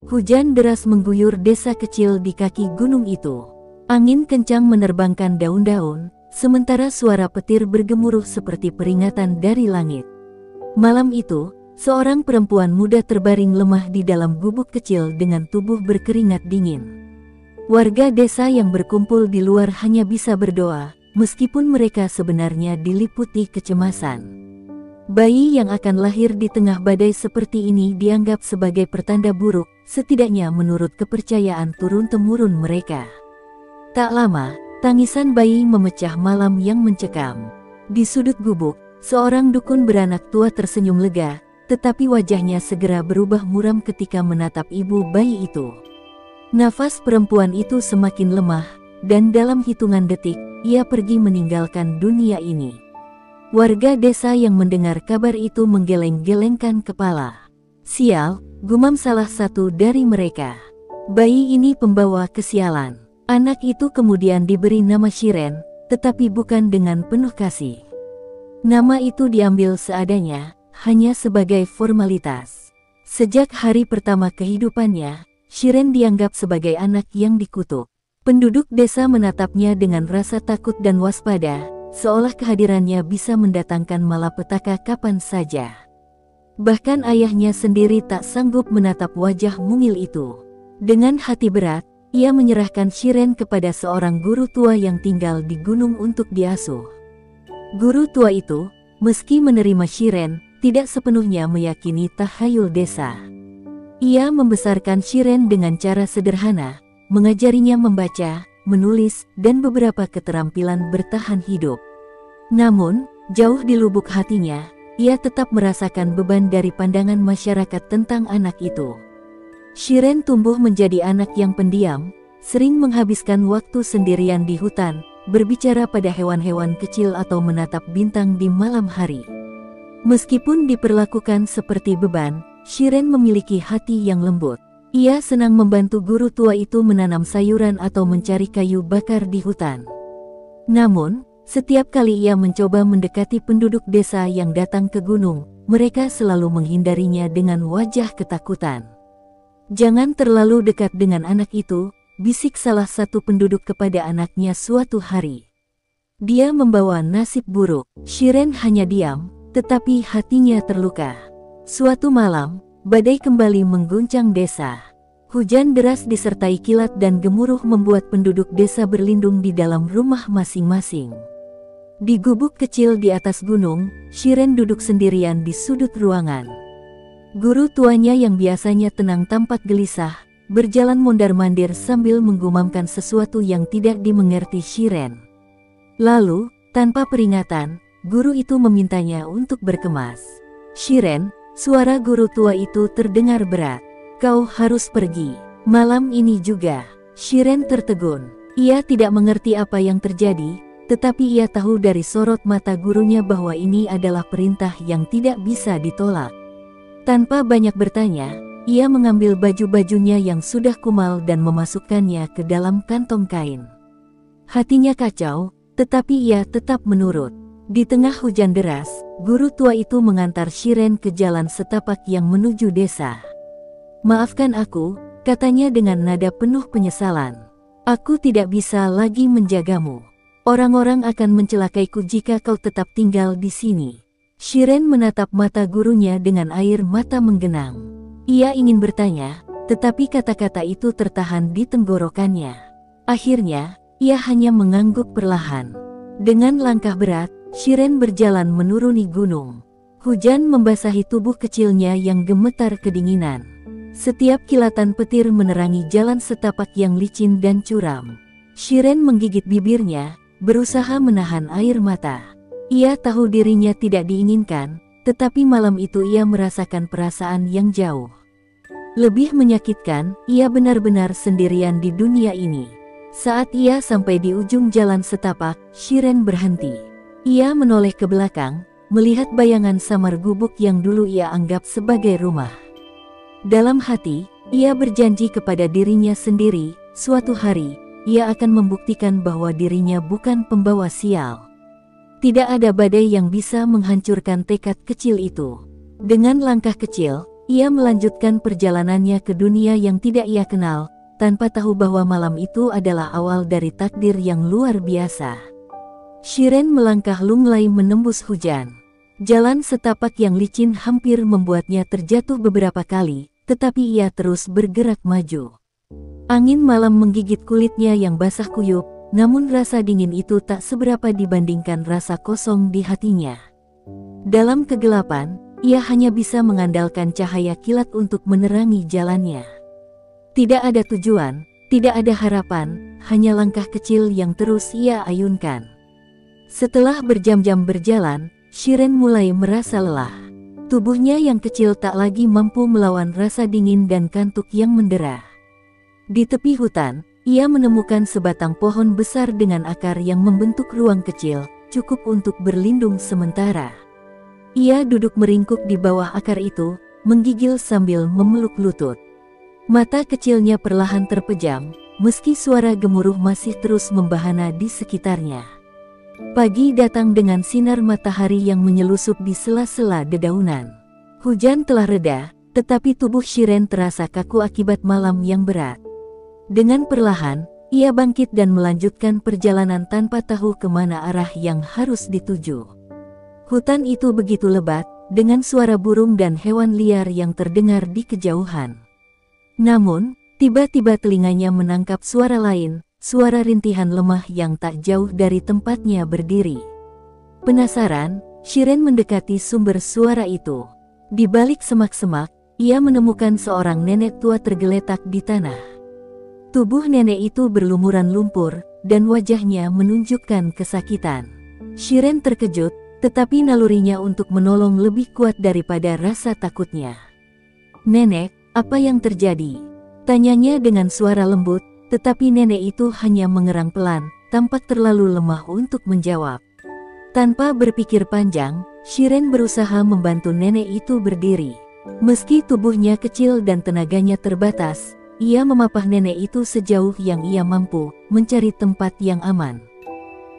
Hujan deras mengguyur desa kecil di kaki gunung itu. Angin kencang menerbangkan daun-daun, sementara suara petir bergemuruh seperti peringatan dari langit. Malam itu, seorang perempuan muda terbaring lemah di dalam gubuk kecil dengan tubuh berkeringat dingin. Warga desa yang berkumpul di luar hanya bisa berdoa, meskipun mereka sebenarnya diliputi kecemasan. Bayi yang akan lahir di tengah badai seperti ini dianggap sebagai pertanda buruk, setidaknya menurut kepercayaan turun-temurun mereka. Tak lama, tangisan bayi memecah malam yang mencekam. Di sudut gubuk, seorang dukun beranak tua tersenyum lega, tetapi wajahnya segera berubah muram ketika menatap ibu bayi itu. Nafas perempuan itu semakin lemah, dan dalam hitungan detik, ia pergi meninggalkan dunia ini. Warga desa yang mendengar kabar itu menggeleng-gelengkan kepala. Sial, gumam salah satu dari mereka. Bayi ini pembawa kesialan. Anak itu kemudian diberi nama Shiren, tetapi bukan dengan penuh kasih. Nama itu diambil seadanya, hanya sebagai formalitas. Sejak hari pertama kehidupannya, Shiren dianggap sebagai anak yang dikutuk. Penduduk desa menatapnya dengan rasa takut dan waspada, seolah kehadirannya bisa mendatangkan malapetaka kapan saja. Bahkan ayahnya sendiri tak sanggup menatap wajah mungil itu. Dengan hati berat, ia menyerahkan Shiren kepada seorang guru tua yang tinggal di gunung untuk diasuh. Guru tua itu, meski menerima Shiren, tidak sepenuhnya meyakini tahayul desa. Ia membesarkan Shiren dengan cara sederhana, mengajarinya membaca, menulis, dan beberapa keterampilan bertahan hidup. Namun, jauh di lubuk hatinya, ia tetap merasakan beban dari pandangan masyarakat tentang anak itu. Shiren tumbuh menjadi anak yang pendiam, sering menghabiskan waktu sendirian di hutan, berbicara pada hewan-hewan kecil atau menatap bintang di malam hari. Meskipun diperlakukan seperti beban, Shiren memiliki hati yang lembut. Ia senang membantu guru tua itu menanam sayuran atau mencari kayu bakar di hutan. Namun, setiap kali ia mencoba mendekati penduduk desa yang datang ke gunung, mereka selalu menghindarinya dengan wajah ketakutan. "Jangan terlalu dekat dengan anak itu," bisik salah satu penduduk kepada anaknya suatu hari. Dia membawa nasib buruk. Shiren hanya diam, tetapi hatinya terluka. Suatu malam, badai kembali mengguncang desa. Hujan deras disertai kilat dan gemuruh membuat penduduk desa berlindung di dalam rumah masing-masing. Di gubuk kecil di atas gunung, Shiren duduk sendirian di sudut ruangan. Guru tuanya yang biasanya tenang tampak gelisah, berjalan mondar-mandir sambil menggumamkan sesuatu yang tidak dimengerti Shiren. Lalu, tanpa peringatan, guru itu memintanya untuk berkemas. "Shiren," suara guru tua itu terdengar berat. "Kau harus pergi. Malam ini juga." Shiren tertegun. Ia tidak mengerti apa yang terjadi, tetapi ia tahu dari sorot mata gurunya bahwa ini adalah perintah yang tidak bisa ditolak. Tanpa banyak bertanya, ia mengambil baju-bajunya yang sudah kumal dan memasukkannya ke dalam kantong kain. Hatinya kacau, tetapi ia tetap menurut. Di tengah hujan deras, guru tua itu mengantar Shiren ke jalan setapak yang menuju desa. "Maafkan aku," katanya dengan nada penuh penyesalan. "Aku tidak bisa lagi menjagamu. Orang-orang akan mencelakaiku jika kau tetap tinggal di sini." Shiren menatap mata gurunya dengan air mata menggenang. Ia ingin bertanya, tetapi kata-kata itu tertahan di tenggorokannya. Akhirnya, ia hanya mengangguk perlahan. Dengan langkah berat, Shiren berjalan menuruni gunung. Hujan membasahi tubuh kecilnya yang gemetar kedinginan. Setiap kilatan petir menerangi jalan setapak yang licin dan curam. Shiren menggigit bibirnya, berusaha menahan air mata. Ia tahu dirinya tidak diinginkan, tetapi malam itu ia merasakan perasaan yang jauh lebih menyakitkan. Ia benar-benar sendirian di dunia ini. Saat ia sampai di ujung jalan setapak, Shiren berhenti. Ia menoleh ke belakang, melihat bayangan samar gubuk yang dulu ia anggap sebagai rumah. Dalam hati, ia berjanji kepada dirinya sendiri, suatu hari, ia akan membuktikan bahwa dirinya bukan pembawa sial. Tidak ada badai yang bisa menghancurkan tekad kecil itu. Dengan langkah kecil, ia melanjutkan perjalanannya ke dunia yang tidak ia kenal, tanpa tahu bahwa malam itu adalah awal dari takdir yang luar biasa. Shiren melangkah lunglai menembus hujan. Jalan setapak yang licin hampir membuatnya terjatuh beberapa kali, tetapi ia terus bergerak maju. Angin malam menggigit kulitnya yang basah kuyup, namun rasa dingin itu tak seberapa dibandingkan rasa kosong di hatinya. Dalam kegelapan, ia hanya bisa mengandalkan cahaya kilat untuk menerangi jalannya. Tidak ada tujuan, tidak ada harapan, hanya langkah kecil yang terus ia ayunkan. Setelah berjam-jam berjalan, Shiren mulai merasa lelah. Tubuhnya yang kecil tak lagi mampu melawan rasa dingin dan kantuk yang mendera. Di tepi hutan, ia menemukan sebatang pohon besar dengan akar yang membentuk ruang kecil, cukup untuk berlindung sementara. Ia duduk meringkuk di bawah akar itu, menggigil sambil memeluk lutut. Mata kecilnya perlahan terpejam, meski suara gemuruh masih terus membahana di sekitarnya. Pagi datang dengan sinar matahari yang menyelusup di sela-sela dedaunan. Hujan telah reda, tetapi tubuh Shiren terasa kaku akibat malam yang berat. Dengan perlahan, ia bangkit dan melanjutkan perjalanan tanpa tahu kemana arah yang harus dituju. Hutan itu begitu lebat, dengan suara burung dan hewan liar yang terdengar di kejauhan. Namun, tiba-tiba telinganya menangkap suara lain, suara rintihan lemah yang tak jauh dari tempatnya berdiri. Penasaran, Shiren mendekati sumber suara itu. Di balik semak-semak, ia menemukan seorang nenek tua tergeletak di tanah. Tubuh nenek itu berlumuran lumpur, dan wajahnya menunjukkan kesakitan. Shiren terkejut, tetapi nalurinya untuk menolong lebih kuat daripada rasa takutnya. "Nenek, apa yang terjadi?" tanyanya dengan suara lembut, tetapi nenek itu hanya mengerang pelan, tampak terlalu lemah untuk menjawab. Tanpa berpikir panjang, Shiren berusaha membantu nenek itu berdiri. Meski tubuhnya kecil dan tenaganya terbatas, ia memapah nenek itu sejauh yang ia mampu, mencari tempat yang aman.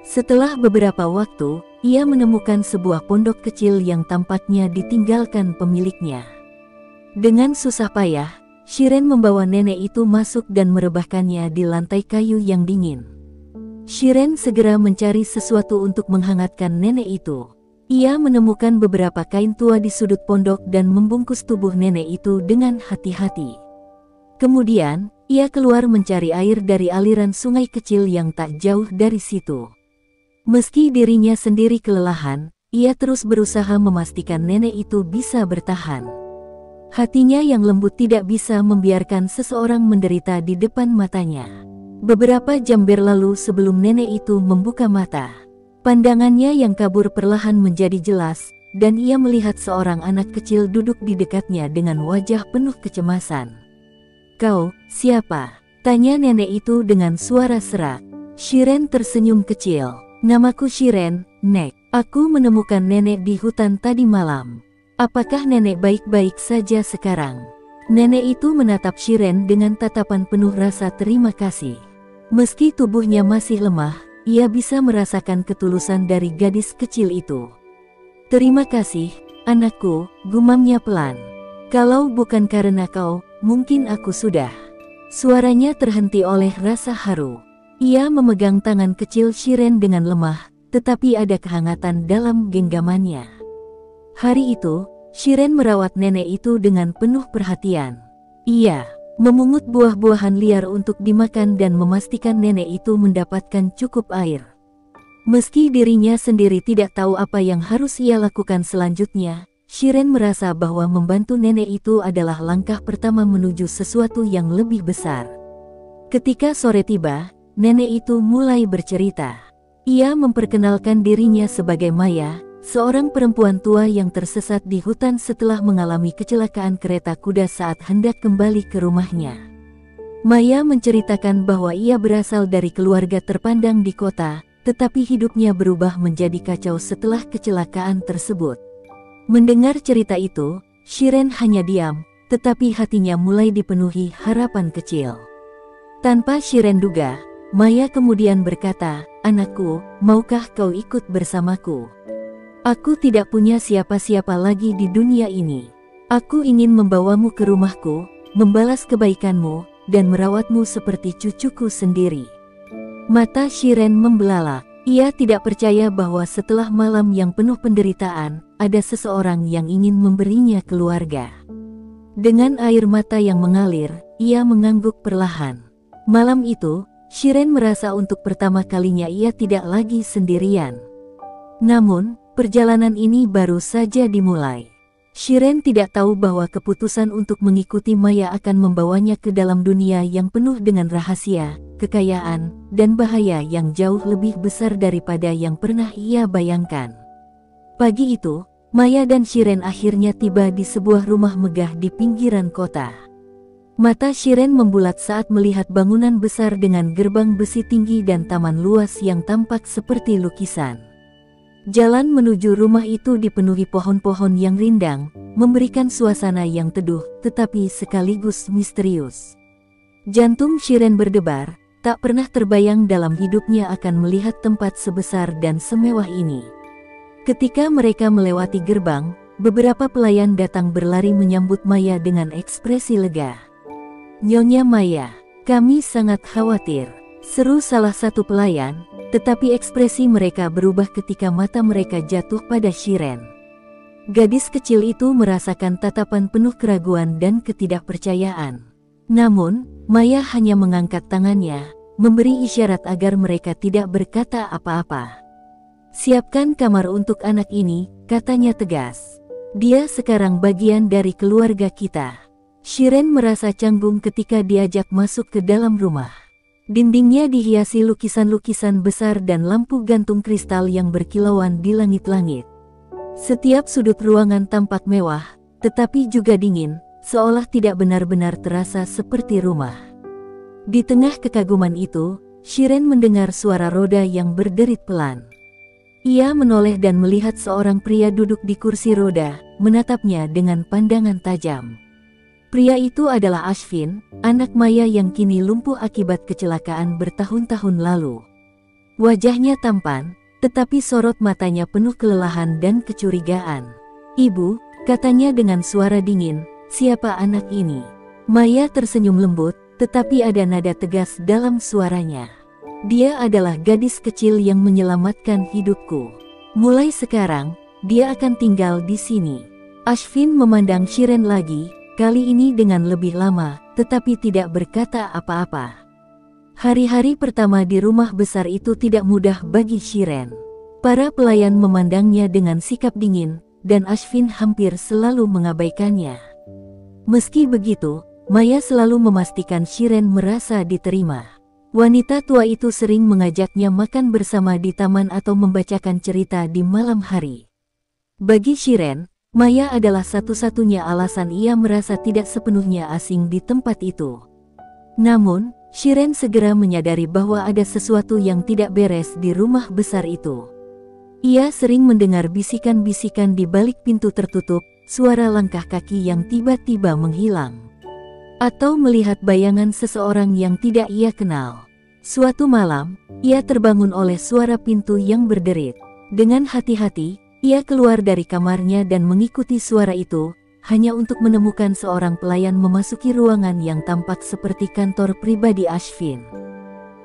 Setelah beberapa waktu, ia menemukan sebuah pondok kecil yang tampaknya ditinggalkan pemiliknya. Dengan susah payah, Shiren membawa nenek itu masuk dan merebahkannya di lantai kayu yang dingin. Shiren segera mencari sesuatu untuk menghangatkan nenek itu. Ia menemukan beberapa kain tua di sudut pondok dan membungkus tubuh nenek itu dengan hati-hati. Kemudian, ia keluar mencari air dari aliran sungai kecil yang tak jauh dari situ. Meski dirinya sendiri kelelahan, ia terus berusaha memastikan nenek itu bisa bertahan. Hatinya yang lembut tidak bisa membiarkan seseorang menderita di depan matanya. Beberapa jam berlalu sebelum nenek itu membuka mata. Pandangannya yang kabur perlahan menjadi jelas, dan ia melihat seorang anak kecil duduk di dekatnya dengan wajah penuh kecemasan. "Kau, siapa?" tanya nenek itu dengan suara serak. Shiren tersenyum kecil. "Namaku Shiren, Nek. Aku menemukan nenek di hutan tadi malam. Apakah nenek baik-baik saja sekarang?" Nenek itu menatap Shiren dengan tatapan penuh rasa terima kasih. Meski tubuhnya masih lemah, ia bisa merasakan ketulusan dari gadis kecil itu. "Terima kasih, anakku," gumamnya pelan. "Kalau bukan karena kau, mungkin aku sudah..." Suaranya terhenti oleh rasa haru. Ia memegang tangan kecil Shiren dengan lemah, tetapi ada kehangatan dalam genggamannya. Hari itu, Shiren merawat nenek itu dengan penuh perhatian. Ia memungut buah-buahan liar untuk dimakan dan memastikan nenek itu mendapatkan cukup air. Meski dirinya sendiri tidak tahu apa yang harus ia lakukan selanjutnya, Shiren merasa bahwa membantu nenek itu adalah langkah pertama menuju sesuatu yang lebih besar. Ketika sore tiba, nenek itu mulai bercerita. Ia memperkenalkan dirinya sebagai Maya, seorang perempuan tua yang tersesat di hutan setelah mengalami kecelakaan kereta kuda saat hendak kembali ke rumahnya. Maya menceritakan bahwa ia berasal dari keluarga terpandang di kota, tetapi hidupnya berubah menjadi kacau setelah kecelakaan tersebut. Mendengar cerita itu, Shiren hanya diam, tetapi hatinya mulai dipenuhi harapan kecil. Tanpa Shiren duga, Maya kemudian berkata, "Anakku, maukah kau ikut bersamaku? Aku tidak punya siapa-siapa lagi di dunia ini. Aku ingin membawamu ke rumahku, membalas kebaikanmu, dan merawatmu seperti cucuku sendiri. Mata Shiren membelalak. Ia tidak percaya bahwa setelah malam yang penuh penderitaan, ada seseorang yang ingin memberinya keluarga. Dengan air mata yang mengalir, ia mengangguk perlahan. Malam itu, Shiren merasa untuk pertama kalinya ia tidak lagi sendirian. Namun, perjalanan ini baru saja dimulai. Shiren tidak tahu bahwa keputusan untuk mengikuti Maya akan membawanya ke dalam dunia yang penuh dengan rahasia, kekayaan, dan bahaya yang jauh lebih besar daripada yang pernah ia bayangkan. Pagi itu, Maya dan Shiren akhirnya tiba di sebuah rumah megah di pinggiran kota. Mata Shiren membulat saat melihat bangunan besar dengan gerbang besi tinggi dan taman luas yang tampak seperti lukisan. Jalan menuju rumah itu dipenuhi pohon-pohon yang rindang, memberikan suasana yang teduh tetapi sekaligus misterius. Jantung Shiren berdebar, tak pernah terbayang dalam hidupnya akan melihat tempat sebesar dan semewah ini. Ketika mereka melewati gerbang, beberapa pelayan datang berlari menyambut Maya dengan ekspresi lega. "Nyonya Maya, kami sangat khawatir," seru salah satu pelayan. Tetapi ekspresi mereka berubah ketika mata mereka jatuh pada Shiren. Gadis kecil itu merasakan tatapan penuh keraguan dan ketidakpercayaan. Namun, Maya hanya mengangkat tangannya, memberi isyarat agar mereka tidak berkata apa-apa. "Siapkan kamar untuk anak ini," katanya tegas. "Dia sekarang bagian dari keluarga kita." Shiren merasa canggung ketika diajak masuk ke dalam rumah. Dindingnya dihiasi lukisan-lukisan besar dan lampu gantung kristal yang berkilauan di langit-langit. Setiap sudut ruangan tampak mewah, tetapi juga dingin, seolah tidak benar-benar terasa seperti rumah. Di tengah kekaguman itu, Shiren mendengar suara roda yang berderit pelan. Ia menoleh dan melihat seorang pria duduk di kursi roda, menatapnya dengan pandangan tajam. Pria itu adalah Ashvin, anak Maya yang kini lumpuh akibat kecelakaan bertahun-tahun lalu. Wajahnya tampan, tetapi sorot matanya penuh kelelahan dan kecurigaan. "Ibu," katanya dengan suara dingin, "siapa anak ini?" Maya tersenyum lembut, tetapi ada nada tegas dalam suaranya. "Dia adalah gadis kecil yang menyelamatkan hidupku. Mulai sekarang, dia akan tinggal di sini." Ashvin memandang Shiren lagi, kali ini dengan lebih lama, tetapi tidak berkata apa-apa. Hari-hari pertama di rumah besar itu tidak mudah bagi Shiren. Para pelayan memandangnya dengan sikap dingin, dan Ashvin hampir selalu mengabaikannya. Meski begitu, Maya selalu memastikan Shiren merasa diterima. Wanita tua itu sering mengajaknya makan bersama di taman atau membacakan cerita di malam hari. Bagi Shiren, Maya adalah satu-satunya alasan ia merasa tidak sepenuhnya asing di tempat itu. Namun, Shiren segera menyadari bahwa ada sesuatu yang tidak beres di rumah besar itu. Ia sering mendengar bisikan-bisikan di balik pintu tertutup, suara langkah kaki yang tiba-tiba menghilang, atau melihat bayangan seseorang yang tidak ia kenal. Suatu malam, ia terbangun oleh suara pintu yang berderit. Dengan hati-hati, ia keluar dari kamarnya dan mengikuti suara itu, hanya untuk menemukan seorang pelayan memasuki ruangan yang tampak seperti kantor pribadi Ashvin.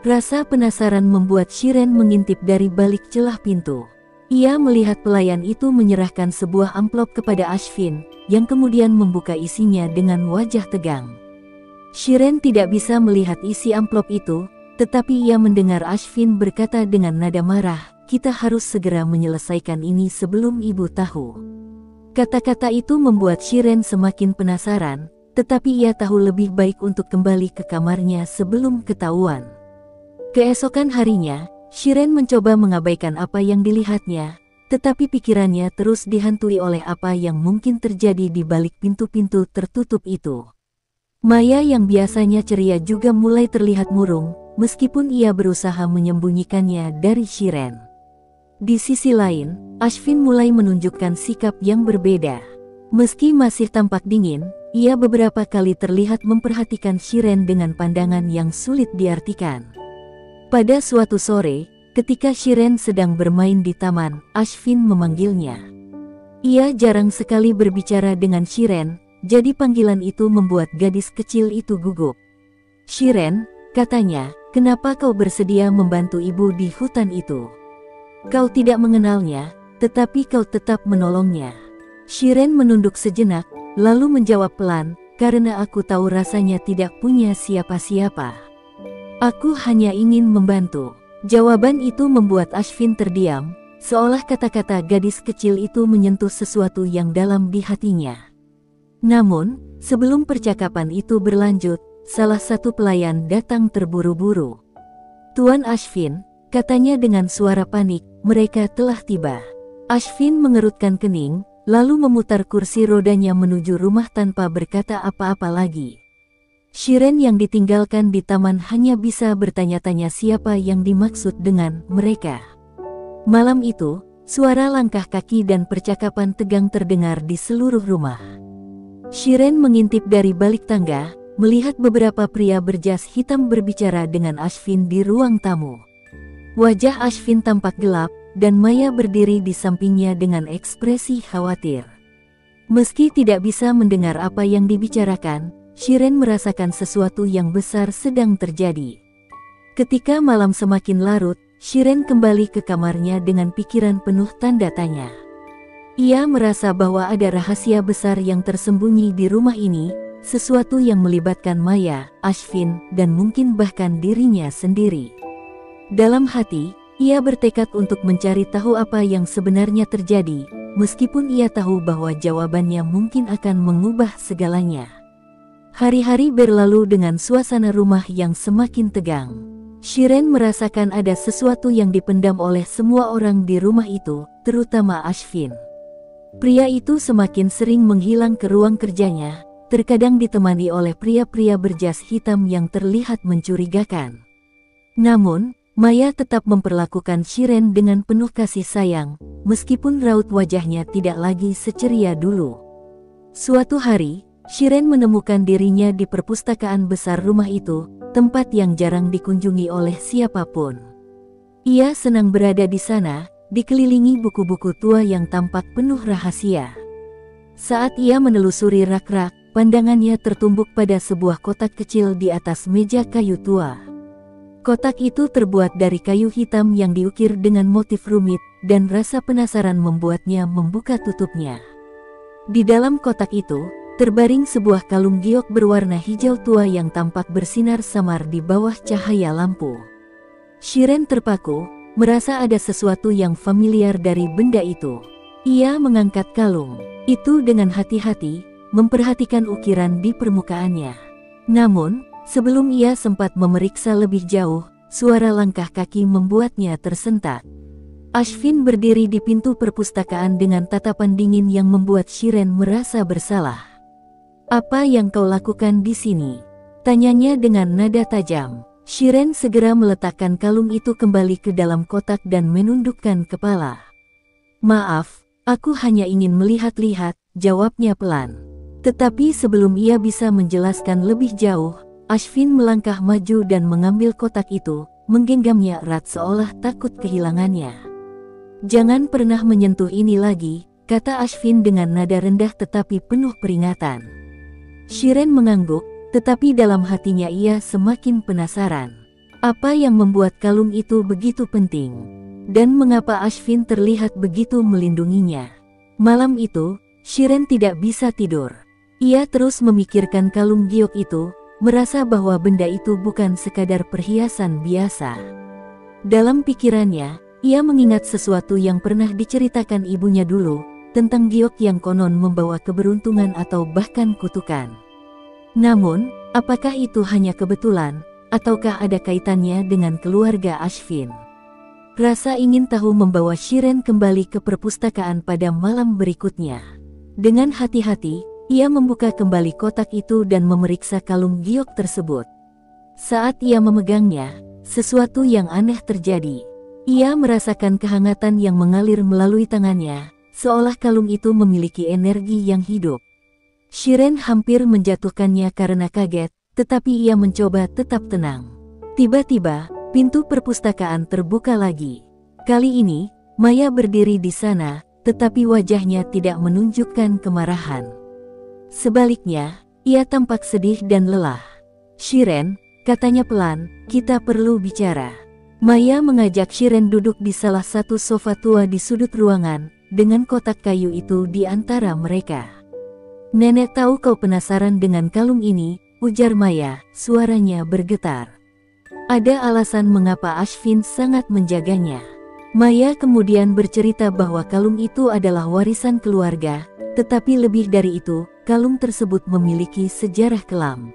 Rasa penasaran membuat Shiren mengintip dari balik celah pintu. Ia melihat pelayan itu menyerahkan sebuah amplop kepada Ashvin, yang kemudian membuka isinya dengan wajah tegang. Shiren tidak bisa melihat isi amplop itu, tetapi ia mendengar Ashvin berkata dengan nada marah, "Kita harus segera menyelesaikan ini sebelum ibu tahu." Kata-kata itu membuat Shiren semakin penasaran, tetapi ia tahu lebih baik untuk kembali ke kamarnya sebelum ketahuan. Keesokan harinya, Shiren mencoba mengabaikan apa yang dilihatnya, tetapi pikirannya terus dihantui oleh apa yang mungkin terjadi di balik pintu-pintu tertutup itu. Maya yang biasanya ceria juga mulai terlihat murung, meskipun ia berusaha menyembunyikannya dari Shiren. Di sisi lain, Ashvin mulai menunjukkan sikap yang berbeda. Meski masih tampak dingin, ia beberapa kali terlihat memperhatikan Shiren dengan pandangan yang sulit diartikan. Pada suatu sore, ketika Shiren sedang bermain di taman, Ashvin memanggilnya. Ia jarang sekali berbicara dengan Shiren, jadi panggilan itu membuat gadis kecil itu gugup. "Shiren," katanya, "kenapa kau bersedia membantu ibu di hutan itu? Kau tidak mengenalnya, tetapi kau tetap menolongnya." Shiren menunduk sejenak, lalu menjawab pelan, "Karena aku tahu rasanya tidak punya siapa-siapa. Aku hanya ingin membantu." Jawaban itu membuat Ashvin terdiam, seolah kata-kata gadis kecil itu menyentuh sesuatu yang dalam di hatinya. Namun, sebelum percakapan itu berlanjut, salah satu pelayan datang terburu-buru. "Tuan Ashvin," katanya dengan suara panik, "mereka telah tiba." Ashvin mengerutkan kening, lalu memutar kursi rodanya menuju rumah tanpa berkata apa-apa lagi. Shiren yang ditinggalkan di taman hanya bisa bertanya-tanya siapa yang dimaksud dengan mereka. Malam itu, suara langkah kaki dan percakapan tegang terdengar di seluruh rumah. Shiren mengintip dari balik tangga, melihat beberapa pria berjas hitam berbicara dengan Ashvin di ruang tamu. Wajah Ashvin tampak gelap, dan Maya berdiri di sampingnya dengan ekspresi khawatir. Meski tidak bisa mendengar apa yang dibicarakan, Shiren merasakan sesuatu yang besar sedang terjadi. Ketika malam semakin larut, Shiren kembali ke kamarnya dengan pikiran penuh tanda tanya. Ia merasa bahwa ada rahasia besar yang tersembunyi di rumah ini, sesuatu yang melibatkan Maya, Ashvin, dan mungkin bahkan dirinya sendiri. Dalam hati, ia bertekad untuk mencari tahu apa yang sebenarnya terjadi, meskipun ia tahu bahwa jawabannya mungkin akan mengubah segalanya. Hari-hari berlalu dengan suasana rumah yang semakin tegang. Shiren merasakan ada sesuatu yang dipendam oleh semua orang di rumah itu, terutama Ashvin. Pria itu semakin sering menghilang ke ruang kerjanya, terkadang ditemani oleh pria-pria berjas hitam yang terlihat mencurigakan. Namun, Maya tetap memperlakukan Shiren dengan penuh kasih sayang, meskipun raut wajahnya tidak lagi seceria dulu. Suatu hari, Shiren menemukan dirinya di perpustakaan besar rumah itu, tempat yang jarang dikunjungi oleh siapapun. Ia senang berada di sana, dikelilingi buku-buku tua yang tampak penuh rahasia. Saat ia menelusuri rak-rak, pandangannya tertumbuk pada sebuah kotak kecil di atas meja kayu tua. Kotak itu terbuat dari kayu hitam yang diukir dengan motif rumit, dan rasa penasaran membuatnya membuka tutupnya. Di dalam kotak itu, terbaring sebuah kalung giok berwarna hijau tua yang tampak bersinar samar di bawah cahaya lampu. Shiren terpaku, merasa ada sesuatu yang familiar dari benda itu. Ia mengangkat kalung itu dengan hati-hati, memperhatikan ukiran di permukaannya. Namun, sebelum ia sempat memeriksa lebih jauh, suara langkah kaki membuatnya tersentak. Ashvin berdiri di pintu perpustakaan dengan tatapan dingin yang membuat Shiren merasa bersalah. "Apa yang kau lakukan di sini?" tanyanya dengan nada tajam. Shiren segera meletakkan kalung itu kembali ke dalam kotak dan menundukkan kepala. "Maaf, aku hanya ingin melihat-lihat," jawabnya pelan. Tetapi sebelum ia bisa menjelaskan lebih jauh, Ashvin melangkah maju dan mengambil kotak itu, menggenggamnya erat seolah takut kehilangannya. "Jangan pernah menyentuh ini lagi," kata Ashvin dengan nada rendah tetapi penuh peringatan. Shiren mengangguk, tetapi dalam hatinya ia semakin penasaran. Apa yang membuat kalung itu begitu penting? Dan mengapa Ashvin terlihat begitu melindunginya? Malam itu, Shiren tidak bisa tidur. Ia terus memikirkan kalung giok itu, merasa bahwa benda itu bukan sekadar perhiasan biasa. Dalam pikirannya, ia mengingat sesuatu yang pernah diceritakan ibunya dulu, tentang giok yang konon membawa keberuntungan atau bahkan kutukan. Namun, apakah itu hanya kebetulan, ataukah ada kaitannya dengan keluarga Ashvin? Rasa ingin tahu membawa Shiren kembali ke perpustakaan pada malam berikutnya. Dengan hati-hati, ia membuka kembali kotak itu dan memeriksa kalung giok tersebut. Saat ia memegangnya, sesuatu yang aneh terjadi. Ia merasakan kehangatan yang mengalir melalui tangannya, seolah kalung itu memiliki energi yang hidup. Shiren hampir menjatuhkannya karena kaget, tetapi ia mencoba tetap tenang. Tiba-tiba, pintu perpustakaan terbuka lagi. Kali ini, Maya berdiri di sana, tetapi wajahnya tidak menunjukkan kemarahan. Sebaliknya, ia tampak sedih dan lelah. "Shiren," katanya pelan, "kita perlu bicara." Maya mengajak Shiren duduk di salah satu sofa tua di sudut ruangan, dengan kotak kayu itu di antara mereka. "Nenek tahu kau penasaran dengan kalung ini," ujar Maya, suaranya bergetar. "Ada alasan mengapa Ashvin sangat menjaganya." Maya kemudian bercerita bahwa kalung itu adalah warisan keluarga, tetapi lebih dari itu, kalung tersebut memiliki sejarah kelam.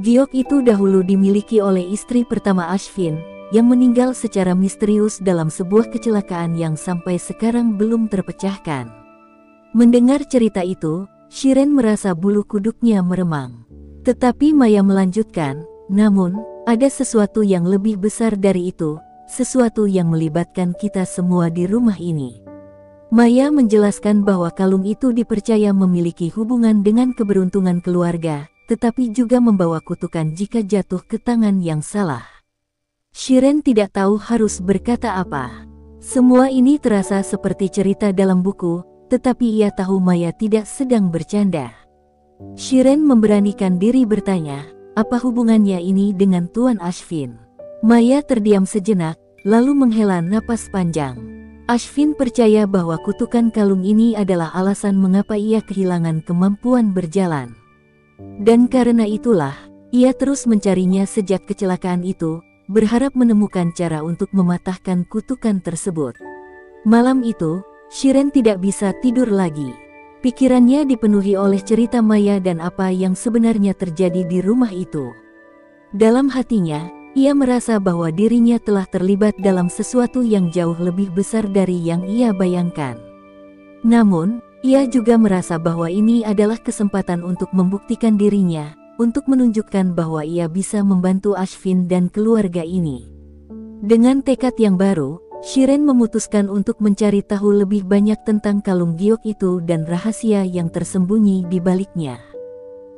Giok itu dahulu dimiliki oleh istri pertama Ashvin, yang meninggal secara misterius dalam sebuah kecelakaan yang sampai sekarang belum terpecahkan. Mendengar cerita itu, Shiren merasa bulu kuduknya meremang. Tetapi Maya melanjutkan, "Namun, ada sesuatu yang lebih besar dari itu, sesuatu yang melibatkan kita semua di rumah ini." Maya menjelaskan bahwa kalung itu dipercaya memiliki hubungan dengan keberuntungan keluarga, tetapi juga membawa kutukan jika jatuh ke tangan yang salah. Shiren tidak tahu harus berkata apa. Semua ini terasa seperti cerita dalam buku, tetapi ia tahu Maya tidak sedang bercanda. Shiren memberanikan diri bertanya, "Apa hubungannya ini dengan Tuan Ashvin?" Maya terdiam sejenak, lalu menghela napas panjang. Ashvin percaya bahwa kutukan kalung ini adalah alasan mengapa ia kehilangan kemampuan berjalan. Dan karena itulah, ia terus mencarinya sejak kecelakaan itu, berharap menemukan cara untuk mematahkan kutukan tersebut. Malam itu, Shiren tidak bisa tidur lagi. Pikirannya dipenuhi oleh cerita Maya dan apa yang sebenarnya terjadi di rumah itu. Dalam hatinya, ia merasa bahwa dirinya telah terlibat dalam sesuatu yang jauh lebih besar dari yang ia bayangkan. Namun, ia juga merasa bahwa ini adalah kesempatan untuk membuktikan dirinya, untuk menunjukkan bahwa ia bisa membantu Ashvin dan keluarga ini. Dengan tekad yang baru, Shiren memutuskan untuk mencari tahu lebih banyak tentang kalung giok itu dan rahasia yang tersembunyi di baliknya.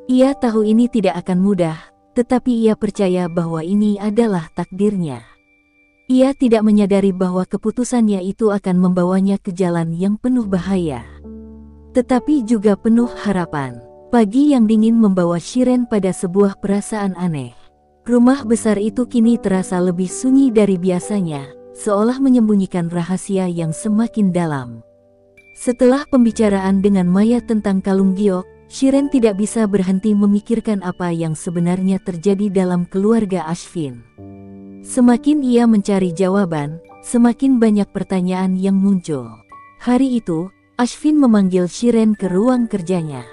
Ia tahu ini tidak akan mudah, tetapi ia percaya bahwa ini adalah takdirnya. Ia tidak menyadari bahwa keputusannya itu akan membawanya ke jalan yang penuh bahaya, tetapi juga penuh harapan. Pagi yang dingin membawa Shiren pada sebuah perasaan aneh. Rumah besar itu kini terasa lebih sunyi dari biasanya, seolah menyembunyikan rahasia yang semakin dalam. Setelah pembicaraan dengan Maya tentang kalung giok, Shiren tidak bisa berhenti memikirkan apa yang sebenarnya terjadi dalam keluarga Ashvin. Semakin ia mencari jawaban, semakin banyak pertanyaan yang muncul. Hari itu, Ashvin memanggil Shiren ke ruang kerjanya.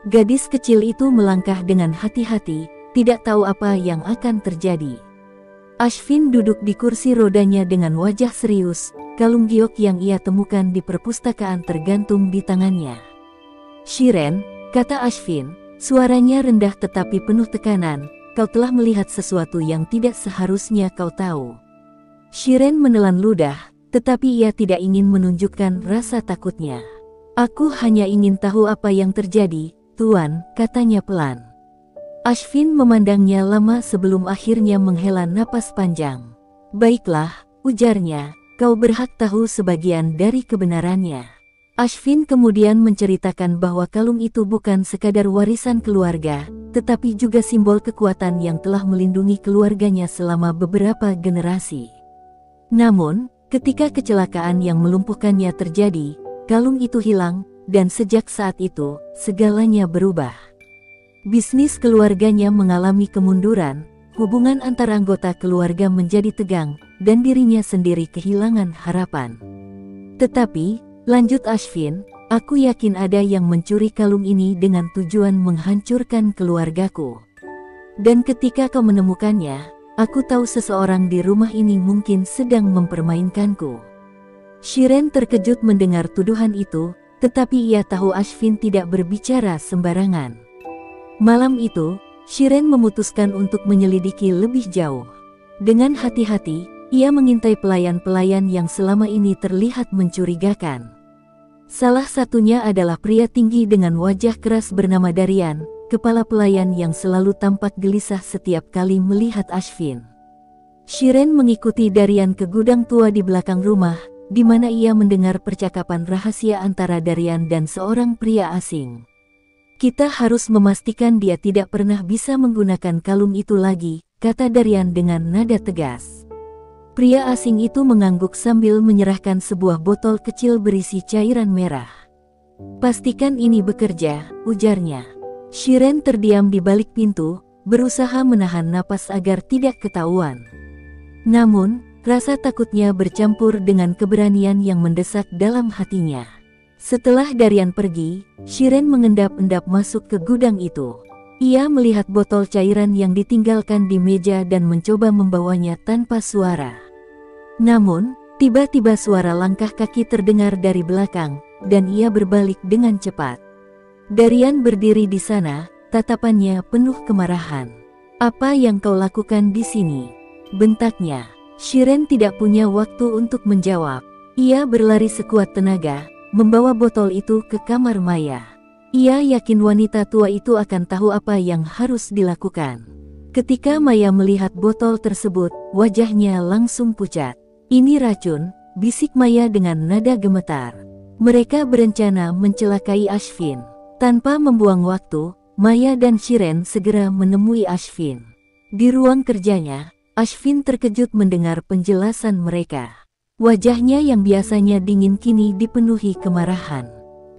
Gadis kecil itu melangkah dengan hati-hati, tidak tahu apa yang akan terjadi. Ashvin duduk di kursi rodanya dengan wajah serius, kalung giok yang ia temukan di perpustakaan tergantung di tangannya. "Shiren," kata Ashvin, suaranya rendah tetapi penuh tekanan, "kau telah melihat sesuatu yang tidak seharusnya kau tahu." Shiren menelan ludah, tetapi ia tidak ingin menunjukkan rasa takutnya. "Aku hanya ingin tahu apa yang terjadi, Tuan," katanya pelan. Ashvin memandangnya lama sebelum akhirnya menghela napas panjang. "Baiklah," ujarnya, "kau berhak tahu sebagian dari kebenarannya." Ashvin kemudian menceritakan bahwa kalung itu bukan sekadar warisan keluarga, tetapi juga simbol kekuatan yang telah melindungi keluarganya selama beberapa generasi. Namun, ketika kecelakaan yang melumpuhkannya terjadi, kalung itu hilang, dan sejak saat itu, segalanya berubah. Bisnis keluarganya mengalami kemunduran, hubungan antar anggota keluarga menjadi tegang, dan dirinya sendiri kehilangan harapan. "Tetapi," lanjut Ashvin, "aku yakin ada yang mencuri kalung ini dengan tujuan menghancurkan keluargaku. Dan ketika kau menemukannya, aku tahu seseorang di rumah ini mungkin sedang mempermainkanku." Shiren terkejut mendengar tuduhan itu, tetapi ia tahu Ashvin tidak berbicara sembarangan. Malam itu, Shiren memutuskan untuk menyelidiki lebih jauh. Dengan hati-hati, ia mengintai pelayan-pelayan yang selama ini terlihat mencurigakan. Salah satunya adalah pria tinggi dengan wajah keras bernama Darian, kepala pelayan yang selalu tampak gelisah setiap kali melihat Ashvin. Shiren mengikuti Darian ke gudang tua di belakang rumah, di mana ia mendengar percakapan rahasia antara Darian dan seorang pria asing. "Kita harus memastikan dia tidak pernah bisa menggunakan kalung itu lagi," kata Darian dengan nada tegas. Pria asing itu mengangguk sambil menyerahkan sebuah botol kecil berisi cairan merah. "Pastikan ini bekerja," ujarnya. Shiren terdiam di balik pintu, berusaha menahan napas agar tidak ketahuan. Namun, rasa takutnya bercampur dengan keberanian yang mendesak dalam hatinya. Setelah Darian pergi, Shiren mengendap-endap masuk ke gudang itu. Ia melihat botol cairan yang ditinggalkan di meja dan mencoba membawanya tanpa suara. Namun, tiba-tiba suara langkah kaki terdengar dari belakang, dan ia berbalik dengan cepat. Darian berdiri di sana, tatapannya penuh kemarahan. "Apa yang kau lakukan di sini?" bentaknya. Shiren tidak punya waktu untuk menjawab. Ia berlari sekuat tenaga, membawa botol itu ke kamar Maya. Ia yakin wanita tua itu akan tahu apa yang harus dilakukan. Ketika Maya melihat botol tersebut, wajahnya langsung pucat. "Ini racun," bisik Maya dengan nada gemetar. Mereka berencana mencelakai Ashvin. Tanpa membuang waktu, Maya dan Shiren segera menemui Ashvin. Di ruang kerjanya, Ashvin terkejut mendengar penjelasan mereka. Wajahnya yang biasanya dingin kini dipenuhi kemarahan.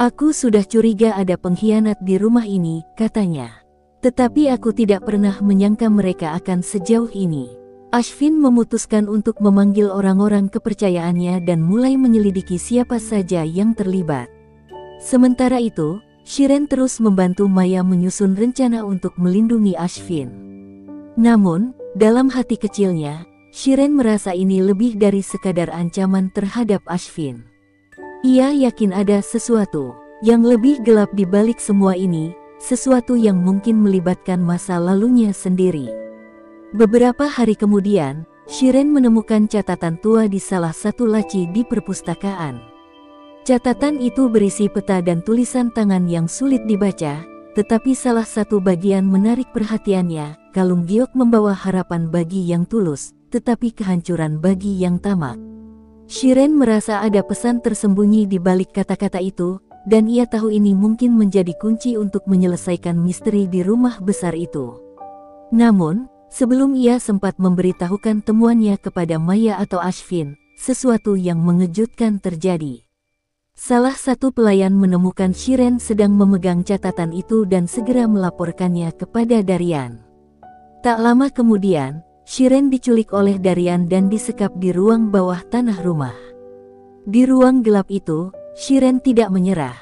"Aku sudah curiga ada pengkhianat di rumah ini," katanya. "Tetapi aku tidak pernah menyangka mereka akan sejauh ini." Ashvin memutuskan untuk memanggil orang-orang kepercayaannya dan mulai menyelidiki siapa saja yang terlibat. Sementara itu, Shiren terus membantu Maya menyusun rencana untuk melindungi Ashvin. Namun, dalam hati kecilnya, Shiren merasa ini lebih dari sekadar ancaman terhadap Ashvin. Ia yakin ada sesuatu yang lebih gelap di balik semua ini, sesuatu yang mungkin melibatkan masa lalunya sendiri. Beberapa hari kemudian, Shiren menemukan catatan tua di salah satu laci di perpustakaan. Catatan itu berisi peta dan tulisan tangan yang sulit dibaca, tetapi salah satu bagian menarik perhatiannya. Kalung giok membawa harapan bagi yang tulus, tetapi kehancuran bagi yang tamak. Shiren merasa ada pesan tersembunyi di balik kata-kata itu, dan ia tahu ini mungkin menjadi kunci untuk menyelesaikan misteri di rumah besar itu. Namun, sebelum ia sempat memberitahukan temuannya kepada Maya atau Ashvin, sesuatu yang mengejutkan terjadi. Salah satu pelayan menemukan Shiren sedang memegang catatan itu dan segera melaporkannya kepada Darian. Tak lama kemudian, Shiren diculik oleh Darian dan disekap di ruang bawah tanah rumah. Di ruang gelap itu, Shiren tidak menyerah.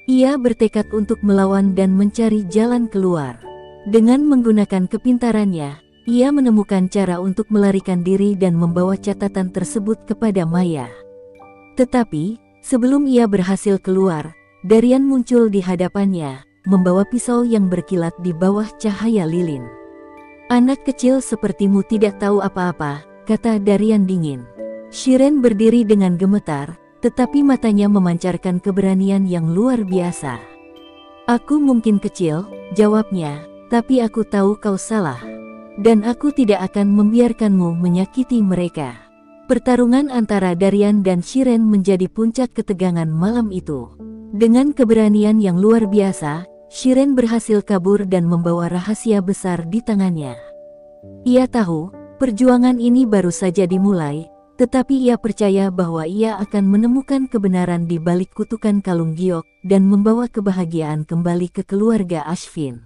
Ia bertekad untuk melawan dan mencari jalan keluar. Dengan menggunakan kepintarannya, ia menemukan cara untuk melarikan diri dan membawa catatan tersebut kepada Maya. Tetapi, sebelum ia berhasil keluar, Darian muncul di hadapannya, membawa pisau yang berkilat di bawah cahaya lilin. "Anak kecil sepertimu tidak tahu apa-apa," kata Darian dingin. Shiren berdiri dengan gemetar, tetapi matanya memancarkan keberanian yang luar biasa. "Aku mungkin kecil," jawabnya, "tapi aku tahu kau salah. Dan aku tidak akan membiarkanmu menyakiti mereka." Pertarungan antara Darian dan Shiren menjadi puncak ketegangan malam itu. Dengan keberanian yang luar biasa, Shiren berhasil kabur dan membawa rahasia besar di tangannya. Ia tahu, perjuangan ini baru saja dimulai, tetapi ia percaya bahwa ia akan menemukan kebenaran di balik kutukan kalung giok dan membawa kebahagiaan kembali ke keluarga Ashvin.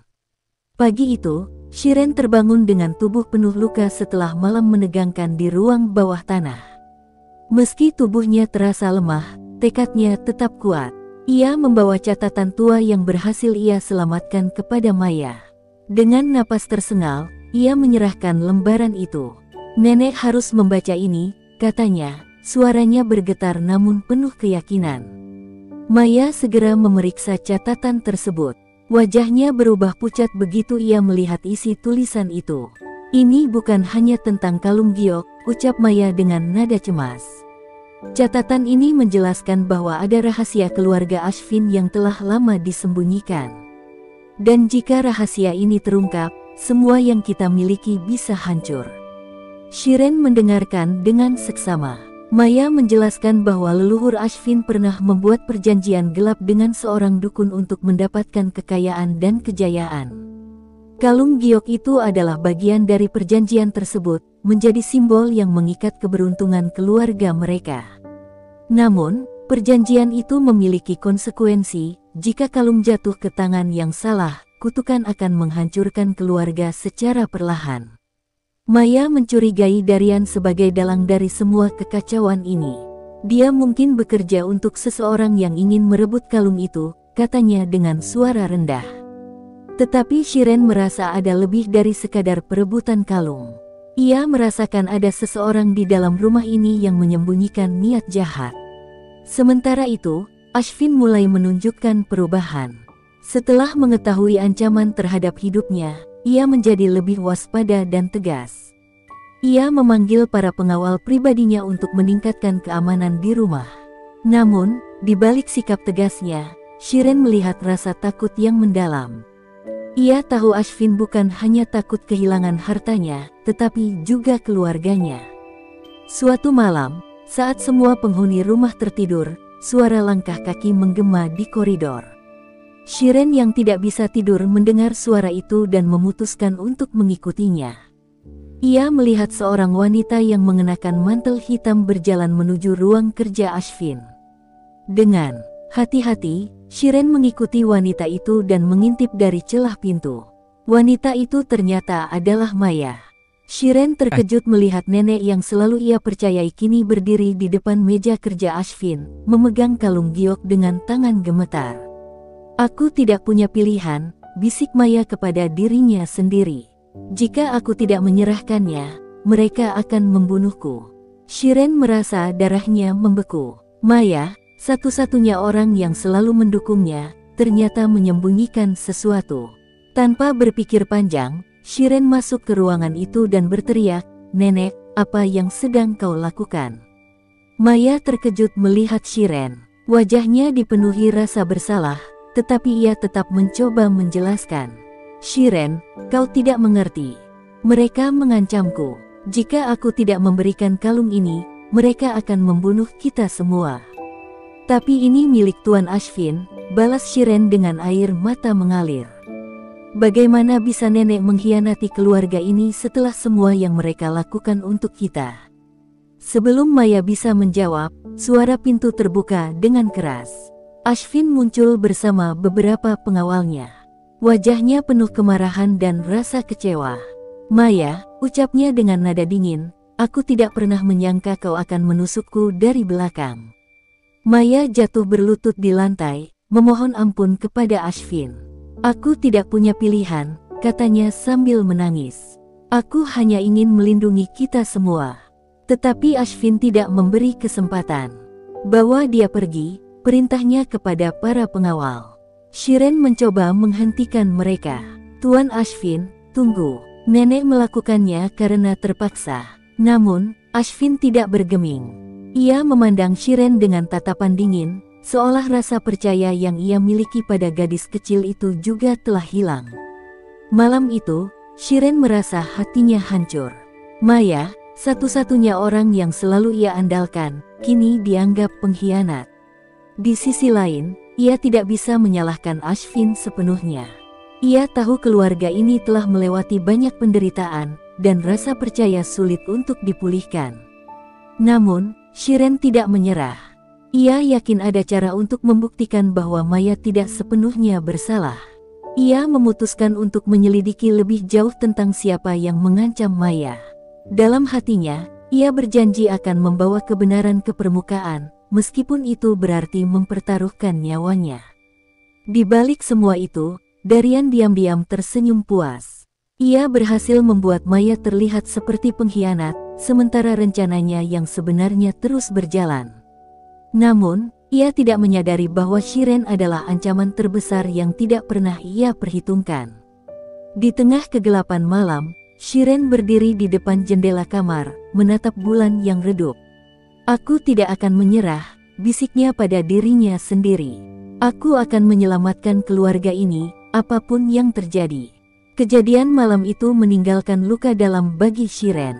Pagi itu, Shiren terbangun dengan tubuh penuh luka setelah malam menegangkan di ruang bawah tanah. Meski tubuhnya terasa lemah, tekadnya tetap kuat. Ia membawa catatan tua yang berhasil ia selamatkan kepada Maya. Dengan napas tersengal, ia menyerahkan lembaran itu. "Nenek harus membaca ini," katanya, suaranya bergetar namun penuh keyakinan. Maya segera memeriksa catatan tersebut. Wajahnya berubah pucat begitu ia melihat isi tulisan itu. "Ini bukan hanya tentang kalung giok," ucap Maya dengan nada cemas. Catatan ini menjelaskan bahwa ada rahasia keluarga Ashvin yang telah lama disembunyikan. Dan jika rahasia ini terungkap, semua yang kita miliki bisa hancur. Shiren mendengarkan dengan seksama. Maya menjelaskan bahwa leluhur Ashvin pernah membuat perjanjian gelap dengan seorang dukun untuk mendapatkan kekayaan dan kejayaan. Kalung giok itu adalah bagian dari perjanjian tersebut, menjadi simbol yang mengikat keberuntungan keluarga mereka. Namun, perjanjian itu memiliki konsekuensi. Jika kalung jatuh ke tangan yang salah, kutukan akan menghancurkan keluarga secara perlahan. Maya mencurigai Darian sebagai dalang dari semua kekacauan ini. Dia mungkin bekerja untuk seseorang yang ingin merebut kalung itu, katanya dengan suara rendah. Tetapi Shiren merasa ada lebih dari sekadar perebutan kalung. Ia merasakan ada seseorang di dalam rumah ini yang menyembunyikan niat jahat. Sementara itu, Ashvin mulai menunjukkan perubahan. Setelah mengetahui ancaman terhadap hidupnya, ia menjadi lebih waspada dan tegas. Ia memanggil para pengawal pribadinya untuk meningkatkan keamanan di rumah. Namun, di balik sikap tegasnya, Shiren melihat rasa takut yang mendalam. Ia tahu Ashvin bukan hanya takut kehilangan hartanya, tetapi juga keluarganya. Suatu malam, saat semua penghuni rumah tertidur, suara langkah kaki menggema di koridor. Shiren yang tidak bisa tidur mendengar suara itu dan memutuskan untuk mengikutinya. Ia melihat seorang wanita yang mengenakan mantel hitam berjalan menuju ruang kerja Ashvin. Dengan hati-hati, Shiren mengikuti wanita itu dan mengintip dari celah pintu. Wanita itu ternyata adalah Maya. Shiren terkejut melihat nenek yang selalu ia percayai kini berdiri di depan meja kerja Ashvin, memegang kalung giok dengan tangan gemetar. "Aku tidak punya pilihan," bisik Maya kepada dirinya sendiri. "Jika aku tidak menyerahkannya, mereka akan membunuhku." Shiren merasa darahnya membeku. Maya, satu-satunya orang yang selalu mendukungnya, ternyata menyembunyikan sesuatu. Tanpa berpikir panjang, Shiren masuk ke ruangan itu dan berteriak, "Nenek, apa yang sedang kau lakukan?" Maya terkejut melihat Shiren. Wajahnya dipenuhi rasa bersalah, tetapi ia tetap mencoba menjelaskan. "Shiren, kau tidak mengerti. Mereka mengancamku. Jika aku tidak memberikan kalung ini, mereka akan membunuh kita semua." "Tapi ini milik Tuan Ashvin," balas Shiren dengan air mata mengalir. "Bagaimana bisa nenek mengkhianati keluarga ini setelah semua yang mereka lakukan untuk kita?" Sebelum Maya bisa menjawab, suara pintu terbuka dengan keras. Ashvin muncul bersama beberapa pengawalnya. Wajahnya penuh kemarahan dan rasa kecewa. "Maya," ucapnya dengan nada dingin, "aku tidak pernah menyangka kau akan menusukku dari belakang." Maya jatuh berlutut di lantai, memohon ampun kepada Ashvin. "Aku tidak punya pilihan," katanya sambil menangis. "Aku hanya ingin melindungi kita semua." Tetapi Ashvin tidak memberi kesempatan. "Bawa dia pergi," perintahnya kepada para pengawal. Shiren mencoba menghentikan mereka. "Tuan Ashvin, tunggu." Nenek melakukannya karena terpaksa. Namun, Ashvin tidak bergeming. Ia memandang Shiren dengan tatapan dingin, seolah rasa percaya yang ia miliki pada gadis kecil itu juga telah hilang. Malam itu, Shiren merasa hatinya hancur. Maya, satu-satunya orang yang selalu ia andalkan, kini dianggap pengkhianat. Di sisi lain, ia tidak bisa menyalahkan Ashvin sepenuhnya. Ia tahu keluarga ini telah melewati banyak penderitaan, dan rasa percaya sulit untuk dipulihkan. Namun, Shiren tidak menyerah. Ia yakin ada cara untuk membuktikan bahwa Maya tidak sepenuhnya bersalah. Ia memutuskan untuk menyelidiki lebih jauh tentang siapa yang mengancam Maya. Dalam hatinya, ia berjanji akan membawa kebenaran ke permukaan, meskipun itu berarti mempertaruhkan nyawanya. Di balik semua itu, Darian diam-diam tersenyum puas. Ia berhasil membuat Maya terlihat seperti pengkhianat, sementara rencananya yang sebenarnya terus berjalan. Namun, ia tidak menyadari bahwa Shiren adalah ancaman terbesar yang tidak pernah ia perhitungkan. Di tengah kegelapan malam, Shiren berdiri di depan jendela kamar, menatap bulan yang redup. "Aku tidak akan menyerah," bisiknya pada dirinya sendiri. "Aku akan menyelamatkan keluarga ini, apapun yang terjadi." Kejadian malam itu meninggalkan luka dalam bagi Shiren.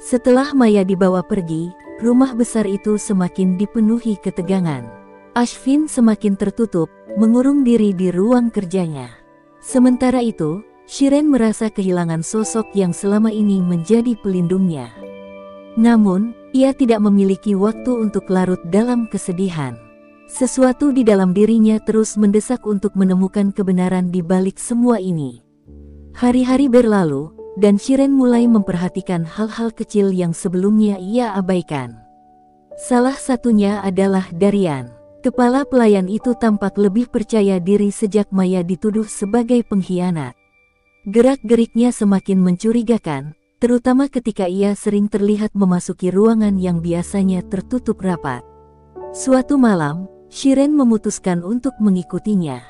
Setelah Maya dibawa pergi, rumah besar itu semakin dipenuhi ketegangan. Ashvin semakin tertutup, mengurung diri di ruang kerjanya. Sementara itu, Shiren merasa kehilangan sosok yang selama ini menjadi pelindungnya. Namun, ia tidak memiliki waktu untuk larut dalam kesedihan. Sesuatu di dalam dirinya terus mendesak untuk menemukan kebenaran di balik semua ini. Hari-hari berlalu, dan Shiren mulai memperhatikan hal-hal kecil yang sebelumnya ia abaikan. Salah satunya adalah Darian. Kepala pelayan itu tampak lebih percaya diri sejak Maya dituduh sebagai pengkhianat. Gerak-geriknya semakin mencurigakan, terutama ketika ia sering terlihat memasuki ruangan yang biasanya tertutup rapat. Suatu malam, Shiren memutuskan untuk mengikutinya.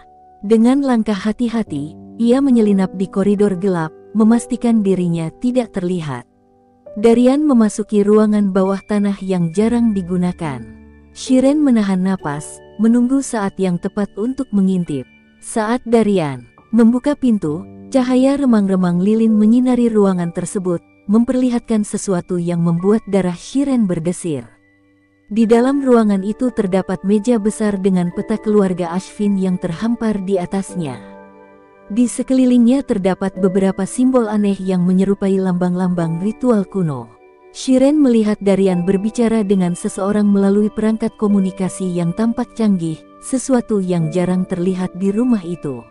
Dengan langkah hati-hati, ia menyelinap di koridor gelap, memastikan dirinya tidak terlihat. Darian memasuki ruangan bawah tanah yang jarang digunakan. Shiren menahan napas, menunggu saat yang tepat untuk mengintip. Saat Darian membuka pintu, cahaya remang-remang lilin menyinari ruangan tersebut, memperlihatkan sesuatu yang membuat darah Shiren berdesir. Di dalam ruangan itu terdapat meja besar dengan peta keluarga Ashvin yang terhampar di atasnya. Di sekelilingnya terdapat beberapa simbol aneh yang menyerupai lambang-lambang ritual kuno. Shiren melihat Darian berbicara dengan seseorang melalui perangkat komunikasi yang tampak canggih, sesuatu yang jarang terlihat di rumah itu.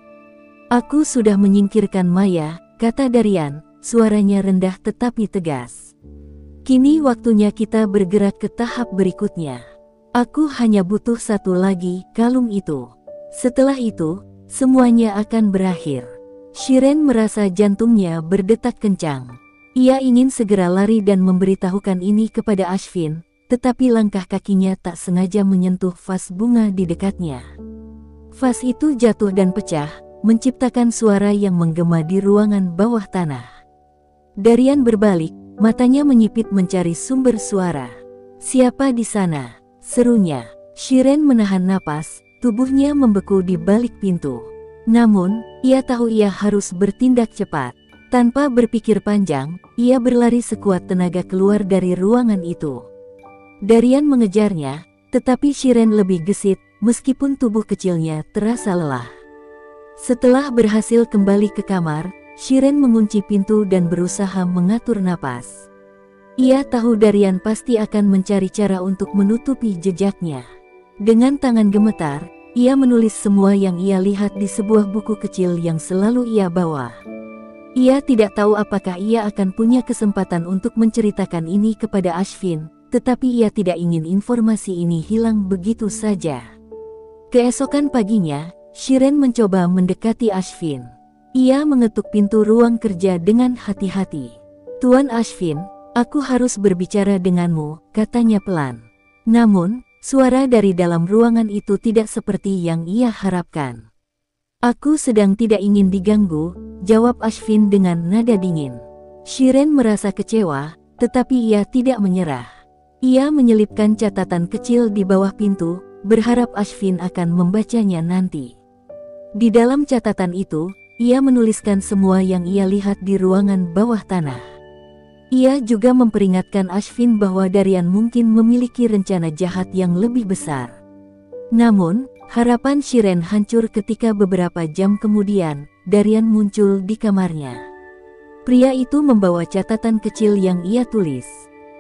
"Aku sudah menyingkirkan Maya," kata Darian, suaranya rendah tetapi tegas. "Kini waktunya kita bergerak ke tahap berikutnya. Aku hanya butuh satu lagi kalung itu. Setelah itu, semuanya akan berakhir." Shiren merasa jantungnya berdetak kencang. Ia ingin segera lari dan memberitahukan ini kepada Ashvin, tetapi langkah kakinya tak sengaja menyentuh vas bunga di dekatnya. Vas itu jatuh dan pecah, menciptakan suara yang menggema di ruangan bawah tanah. Darian berbalik, matanya menyipit mencari sumber suara. "Siapa di sana?" serunya. Shiren menahan napas, tubuhnya membeku di balik pintu. Namun, ia tahu ia harus bertindak cepat. Tanpa berpikir panjang, ia berlari sekuat tenaga keluar dari ruangan itu. Darian mengejarnya, tetapi Shiren lebih gesit, meskipun tubuh kecilnya terasa lelah. Setelah berhasil kembali ke kamar, Shiren mengunci pintu dan berusaha mengatur napas. Ia tahu Darian pasti akan mencari cara untuk menutupi jejaknya. Dengan tangan gemetar, ia menulis semua yang ia lihat di sebuah buku kecil yang selalu ia bawa. Ia tidak tahu apakah ia akan punya kesempatan untuk menceritakan ini kepada Ashvin, tetapi ia tidak ingin informasi ini hilang begitu saja. Keesokan paginya, Shiren mencoba mendekati Ashvin. Ia mengetuk pintu ruang kerja dengan hati-hati. "Tuan Ashvin, aku harus berbicara denganmu," katanya pelan. Namun, suara dari dalam ruangan itu tidak seperti yang ia harapkan. "Aku sedang tidak ingin diganggu," jawab Ashvin dengan nada dingin. Shiren merasa kecewa, tetapi ia tidak menyerah. Ia menyelipkan catatan kecil di bawah pintu, berharap Ashvin akan membacanya nanti. Di dalam catatan itu, ia menuliskan semua yang ia lihat di ruangan bawah tanah. Ia juga memperingatkan Ashvin bahwa Darian mungkin memiliki rencana jahat yang lebih besar. Namun, harapan Shiren hancur ketika beberapa jam kemudian, Darian muncul di kamarnya. Pria itu membawa catatan kecil yang ia tulis.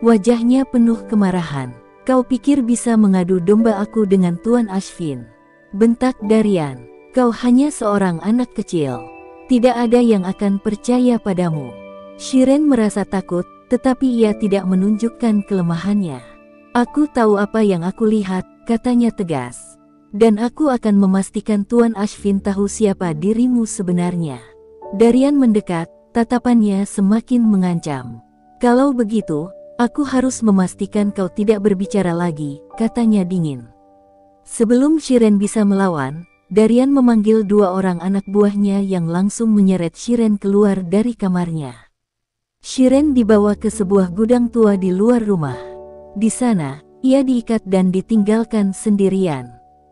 Wajahnya penuh kemarahan. "Kau pikir bisa mengadu domba aku dengan Tuan Ashvin?" bentak Darian. "Kau hanya seorang anak kecil. Tidak ada yang akan percaya padamu." Shiren merasa takut, tetapi ia tidak menunjukkan kelemahannya. "Aku tahu apa yang aku lihat," katanya tegas. "Dan aku akan memastikan Tuan Ashvin tahu siapa dirimu sebenarnya." Darian mendekat, tatapannya semakin mengancam. "Kalau begitu, aku harus memastikan kau tidak berbicara lagi," katanya dingin. Sebelum Shiren bisa melawan, Darian memanggil dua orang anak buahnya yang langsung menyeret Shiren keluar dari kamarnya. Shiren dibawa ke sebuah gudang tua di luar rumah. Di sana, ia diikat dan ditinggalkan sendirian.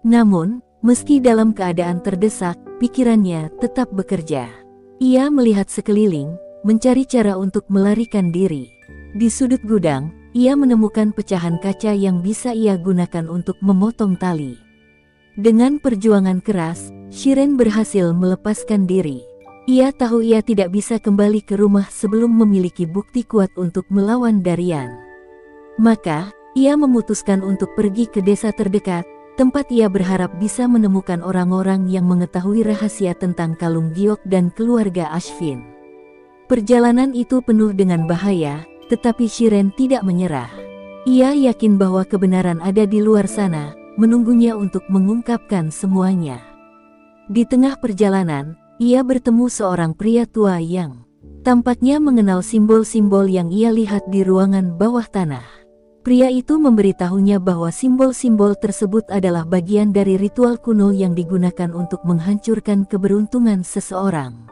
Namun, meski dalam keadaan terdesak, pikirannya tetap bekerja. Ia melihat sekeliling, mencari cara untuk melarikan diri. Di sudut gudang, ia menemukan pecahan kaca yang bisa ia gunakan untuk memotong tali. Dengan perjuangan keras, Shiren berhasil melepaskan diri. Ia tahu ia tidak bisa kembali ke rumah sebelum memiliki bukti kuat untuk melawan Darian. Maka, ia memutuskan untuk pergi ke desa terdekat, tempat ia berharap bisa menemukan orang-orang yang mengetahui rahasia tentang kalung giok dan keluarga Ashvin. Perjalanan itu penuh dengan bahaya, tetapi Shiren tidak menyerah. Ia yakin bahwa kebenaran ada di luar sana, menunggunya untuk mengungkapkan semuanya. Di tengah perjalanan, ia bertemu seorang pria tua yang tampaknya mengenal simbol-simbol yang ia lihat di ruangan bawah tanah. Pria itu memberitahunya bahwa simbol-simbol tersebut adalah bagian dari ritual kuno yang digunakan untuk menghancurkan keberuntungan seseorang.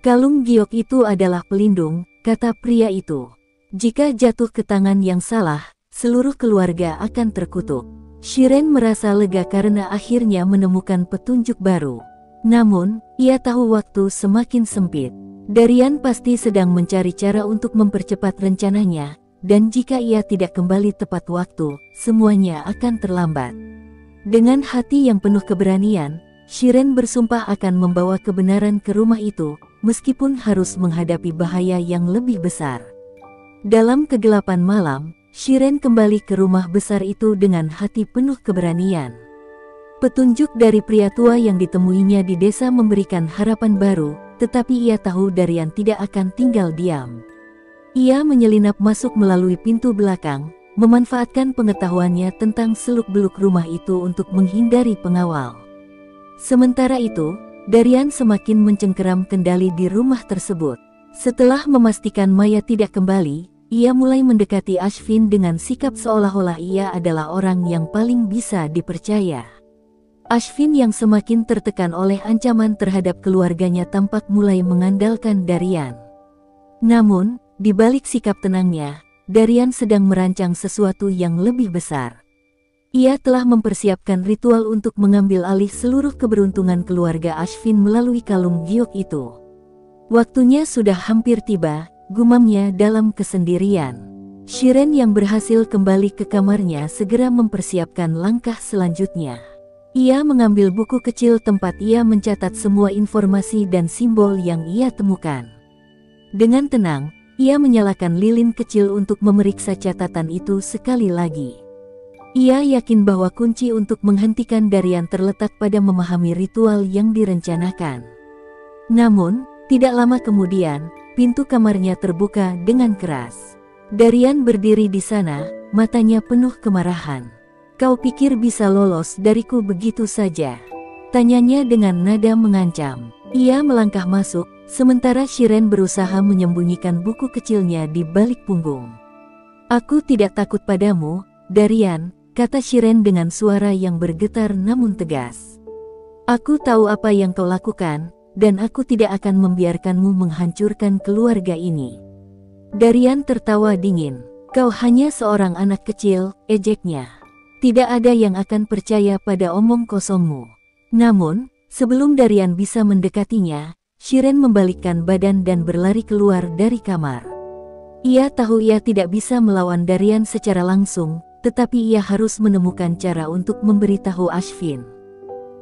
Kalung giok itu adalah pelindung, kata pria itu. Jika jatuh ke tangan yang salah, seluruh keluarga akan terkutuk. Shiren merasa lega karena akhirnya menemukan petunjuk baru. Namun, ia tahu waktu semakin sempit. Darian pasti sedang mencari cara untuk mempercepat rencananya, dan jika ia tidak kembali tepat waktu, semuanya akan terlambat. Dengan hati yang penuh keberanian, Shiren bersumpah akan membawa kebenaran ke rumah itu, meskipun harus menghadapi bahaya yang lebih besar. Dalam kegelapan malam, Shiren kembali ke rumah besar itu dengan hati penuh keberanian. Petunjuk dari pria tua yang ditemuinya di desa memberikan harapan baru, tetapi ia tahu Darian tidak akan tinggal diam. Ia menyelinap masuk melalui pintu belakang, memanfaatkan pengetahuannya tentang seluk-beluk rumah itu untuk menghindari pengawal. Sementara itu, Darian semakin mencengkeram kendali di rumah tersebut. Setelah memastikan Maya tidak kembali, ia mulai mendekati Ashvin dengan sikap seolah-olah ia adalah orang yang paling bisa dipercaya. Ashvin yang semakin tertekan oleh ancaman terhadap keluarganya tampak mulai mengandalkan Darian. Namun, di balik sikap tenangnya, Darian sedang merancang sesuatu yang lebih besar. Ia telah mempersiapkan ritual untuk mengambil alih seluruh keberuntungan keluarga Ashvin melalui kalung giok itu. Waktunya sudah hampir tiba, gumamnya dalam kesendirian. Shiren yang berhasil kembali ke kamarnya segera mempersiapkan langkah selanjutnya. Ia mengambil buku kecil tempat ia mencatat semua informasi dan simbol yang ia temukan. Dengan tenang, ia menyalakan lilin kecil untuk memeriksa catatan itu sekali lagi. Ia yakin bahwa kunci untuk menghentikan Darian terletak pada memahami ritual yang direncanakan. Namun, tidak lama kemudian, pintu kamarnya terbuka dengan keras. Darian berdiri di sana, matanya penuh kemarahan. "Kau pikir bisa lolos dariku begitu saja?" tanyanya dengan nada mengancam. Ia melangkah masuk, sementara Shiren berusaha menyembunyikan buku kecilnya di balik punggung. "Aku tidak takut padamu, Darian," kata Shiren dengan suara yang bergetar namun tegas. "Aku tahu apa yang kau lakukan, dan aku tidak akan membiarkanmu menghancurkan keluarga ini." Darian tertawa dingin. "Kau hanya seorang anak kecil," ejeknya. "Tidak ada yang akan percaya pada omong kosongmu." Namun, sebelum Darian bisa mendekatinya, Shiren membalikkan badan dan berlari keluar dari kamar. Ia tahu ia tidak bisa melawan Darian secara langsung, tetapi ia harus menemukan cara untuk memberitahu Ashvin.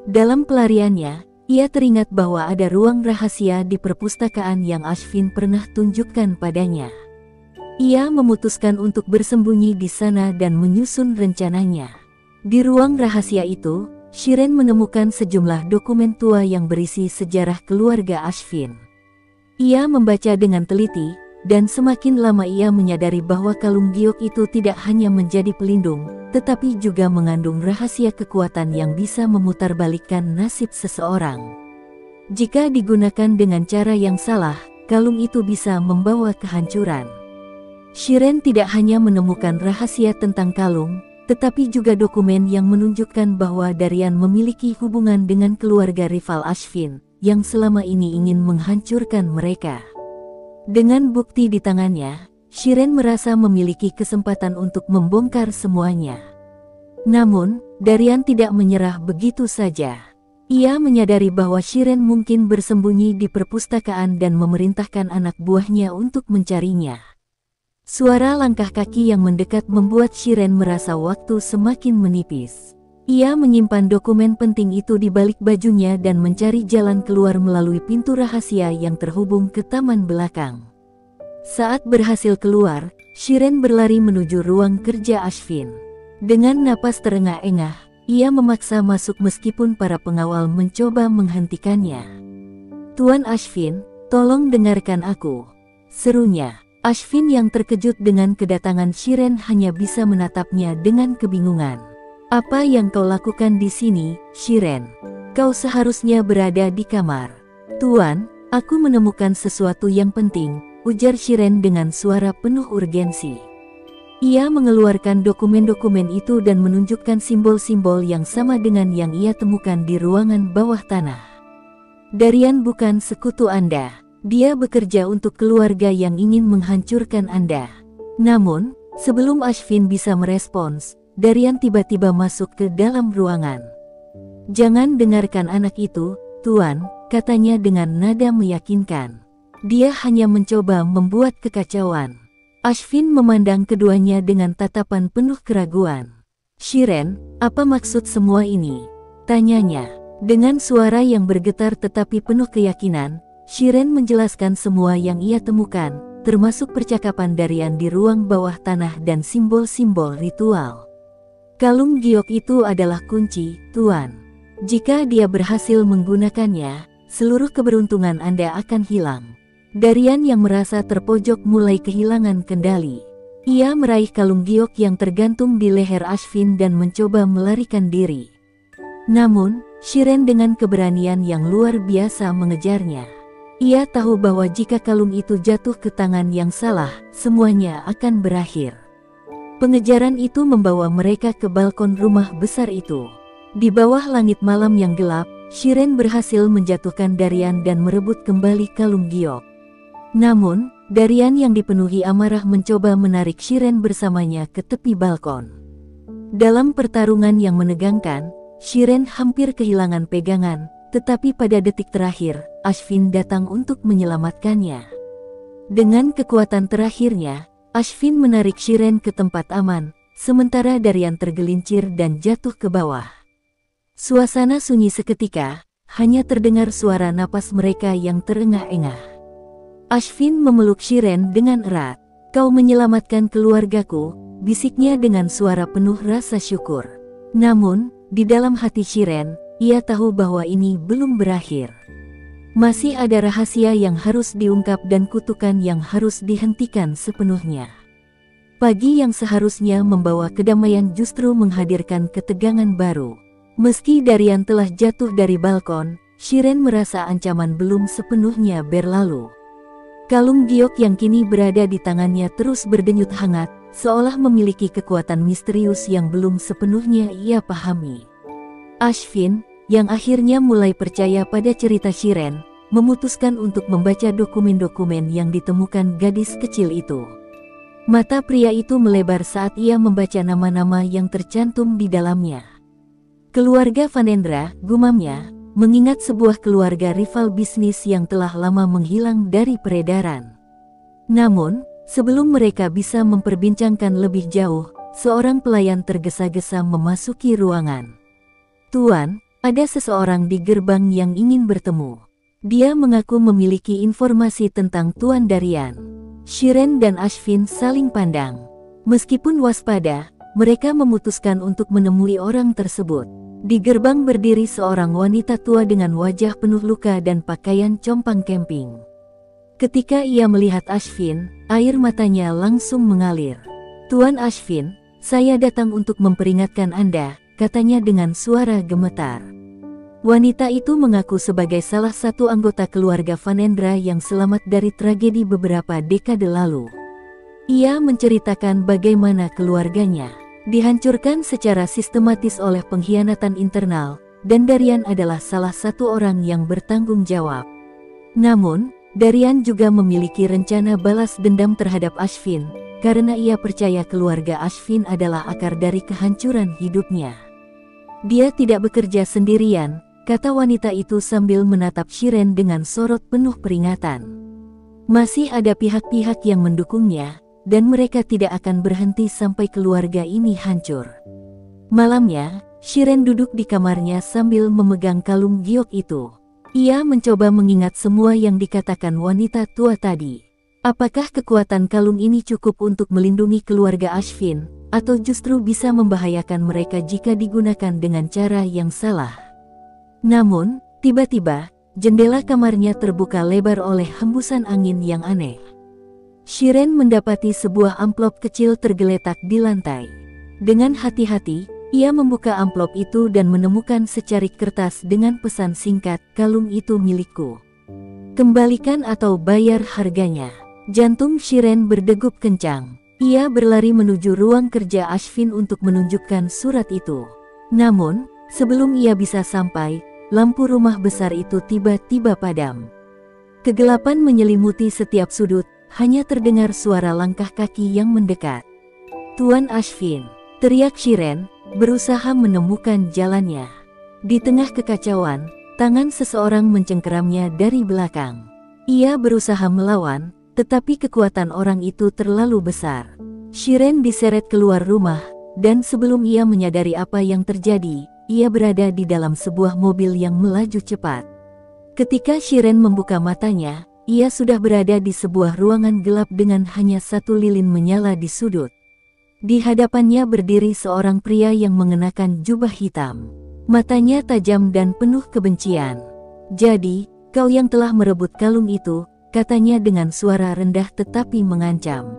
Dalam pelariannya, ia teringat bahwa ada ruang rahasia di perpustakaan yang Ashvin pernah tunjukkan padanya. Ia memutuskan untuk bersembunyi di sana dan menyusun rencananya. Di ruang rahasia itu, Shiren menemukan sejumlah dokumen tua yang berisi sejarah keluarga Ashvin. Ia membaca dengan teliti, dan semakin lama ia menyadari bahwa kalung giok itu tidak hanya menjadi pelindung, tetapi juga mengandung rahasia kekuatan yang bisa memutarbalikkan nasib seseorang. Jika digunakan dengan cara yang salah, kalung itu bisa membawa kehancuran. Shiren tidak hanya menemukan rahasia tentang kalung, tetapi juga dokumen yang menunjukkan bahwa Darian memiliki hubungan dengan keluarga rival Ashvin, yang selama ini ingin menghancurkan mereka. Dengan bukti di tangannya, Shiren merasa memiliki kesempatan untuk membongkar semuanya. Namun, Darian tidak menyerah begitu saja. Ia menyadari bahwa Shiren mungkin bersembunyi di perpustakaan dan memerintahkan anak buahnya untuk mencarinya. Suara langkah kaki yang mendekat membuat Shiren merasa waktu semakin menipis. Ia menyimpan dokumen penting itu di balik bajunya dan mencari jalan keluar melalui pintu rahasia yang terhubung ke taman belakang. Saat berhasil keluar, Shiren berlari menuju ruang kerja Ashvin. Dengan napas terengah-engah, ia memaksa masuk meskipun para pengawal mencoba menghentikannya. "Tuan Ashvin, tolong dengarkan aku," serunya. Ashvin yang terkejut dengan kedatangan Shiren hanya bisa menatapnya dengan kebingungan. "Apa yang kau lakukan di sini, Shiren? Kau seharusnya berada di kamar." "Tuan, aku menemukan sesuatu yang penting," ujar Shiren dengan suara penuh urgensi. Ia mengeluarkan dokumen-dokumen itu dan menunjukkan simbol-simbol yang sama dengan yang ia temukan di ruangan bawah tanah. "Darian bukan sekutu Anda. Dia bekerja untuk keluarga yang ingin menghancurkan Anda." Namun, sebelum Ashvin bisa merespons, Darian tiba-tiba masuk ke dalam ruangan. "Jangan dengarkan anak itu, Tuan," katanya dengan nada meyakinkan. "Dia hanya mencoba membuat kekacauan." Ashvin memandang keduanya dengan tatapan penuh keraguan. "Shiren, apa maksud semua ini?" tanyanya. Dengan suara yang bergetar tetapi penuh keyakinan, Shiren menjelaskan semua yang ia temukan, termasuk percakapan Darian di ruang bawah tanah dan simbol-simbol ritual. "Kalung giok itu adalah kunci, Tuan. Jika dia berhasil menggunakannya, seluruh keberuntungan Anda akan hilang." Darian yang merasa terpojok mulai kehilangan kendali. Ia meraih kalung giok yang tergantung di leher Ashvin dan mencoba melarikan diri. Namun, Shiren dengan keberanian yang luar biasa mengejarnya. Ia tahu bahwa jika kalung itu jatuh ke tangan yang salah, semuanya akan berakhir. Pengejaran itu membawa mereka ke balkon rumah besar itu. Di bawah langit malam yang gelap, Shiren berhasil menjatuhkan Darian dan merebut kembali kalung giok. Namun, Darian yang dipenuhi amarah mencoba menarik Shiren bersamanya ke tepi balkon. Dalam pertarungan yang menegangkan, Shiren hampir kehilangan pegangan, tetapi pada detik terakhir, Ashvin datang untuk menyelamatkannya. Dengan kekuatan terakhirnya, Ashvin menarik Shiren ke tempat aman, sementara Darian tergelincir dan jatuh ke bawah. Suasana sunyi seketika, hanya terdengar suara napas mereka yang terengah-engah. Ashvin memeluk Shiren dengan erat. "Kau menyelamatkan keluargaku," bisiknya dengan suara penuh rasa syukur. Namun, di dalam hati Shiren, ia tahu bahwa ini belum berakhir. Masih ada rahasia yang harus diungkap dan kutukan yang harus dihentikan sepenuhnya. Pagi yang seharusnya membawa kedamaian justru menghadirkan ketegangan baru. Meski Darian telah jatuh dari balkon, Shiren merasa ancaman belum sepenuhnya berlalu. Kalung giok yang kini berada di tangannya terus berdenyut hangat, seolah memiliki kekuatan misterius yang belum sepenuhnya ia pahami. Ashvin, yang akhirnya mulai percaya pada cerita Shiren, memutuskan untuk membaca dokumen-dokumen yang ditemukan gadis kecil itu. Mata pria itu melebar saat ia membaca nama-nama yang tercantum di dalamnya. "Keluarga Vanendra," gumamnya, mengingat sebuah keluarga rival bisnis yang telah lama menghilang dari peredaran. Namun, sebelum mereka bisa memperbincangkan lebih jauh, seorang pelayan tergesa-gesa memasuki ruangan. "Tuan, ada seseorang di gerbang yang ingin bertemu." Dia mengaku memiliki informasi tentang Tuan Darian. Shiren dan Ashvin saling pandang. Meskipun waspada, mereka memutuskan untuk menemui orang tersebut. Di gerbang berdiri seorang wanita tua dengan wajah penuh luka dan pakaian compang camping. Ketika ia melihat Ashvin, air matanya langsung mengalir. "Tuan Ashvin, saya datang untuk memperingatkan Anda," katanya dengan suara gemetar. Wanita itu mengaku sebagai salah satu anggota keluarga Vanendra yang selamat dari tragedi beberapa dekade lalu. Ia menceritakan bagaimana keluarganya dihancurkan secara sistematis oleh pengkhianatan internal, dan Darian adalah salah satu orang yang bertanggung jawab. Namun, Darian juga memiliki rencana balas dendam terhadap Ashvin, karena ia percaya keluarga Ashvin adalah akar dari kehancuran hidupnya. "Dia tidak bekerja sendirian," kata wanita itu sambil menatap Shiren dengan sorot penuh peringatan. "Masih ada pihak-pihak yang mendukungnya, dan mereka tidak akan berhenti sampai keluarga ini hancur. Malamnya, Shiren duduk di kamarnya sambil memegang kalung giok itu. Ia mencoba mengingat semua yang dikatakan wanita tua tadi. Apakah kekuatan kalung ini cukup untuk melindungi keluarga Ashvin, atau justru bisa membahayakan mereka jika digunakan dengan cara yang salah? Namun, tiba-tiba, jendela kamarnya terbuka lebar oleh hembusan angin yang aneh. Shiren mendapati sebuah amplop kecil tergeletak di lantai. Dengan hati-hati, ia membuka amplop itu dan menemukan secarik kertas dengan pesan singkat, "Kalung itu milikku. Kembalikan atau bayar harganya." Jantung Shiren berdegup kencang. Ia berlari menuju ruang kerja Ashvin untuk menunjukkan surat itu. Namun, sebelum ia bisa sampai, lampu rumah besar itu tiba-tiba padam. Kegelapan menyelimuti setiap sudut, hanya terdengar suara langkah kaki yang mendekat. "Tuan Ashvin!" teriak Shiren, berusaha menemukan jalannya. Di tengah kekacauan, tangan seseorang mencengkeramnya dari belakang. Ia berusaha melawan, tetapi kekuatan orang itu terlalu besar. Shiren diseret keluar rumah, dan sebelum ia menyadari apa yang terjadi, ia berada di dalam sebuah mobil yang melaju cepat. Ketika Shiren membuka matanya, ia sudah berada di sebuah ruangan gelap dengan hanya satu lilin menyala di sudut. Di hadapannya berdiri seorang pria yang mengenakan jubah hitam. Matanya tajam dan penuh kebencian. "Jadi, kau yang telah merebut kalung itu," katanya dengan suara rendah tetapi mengancam.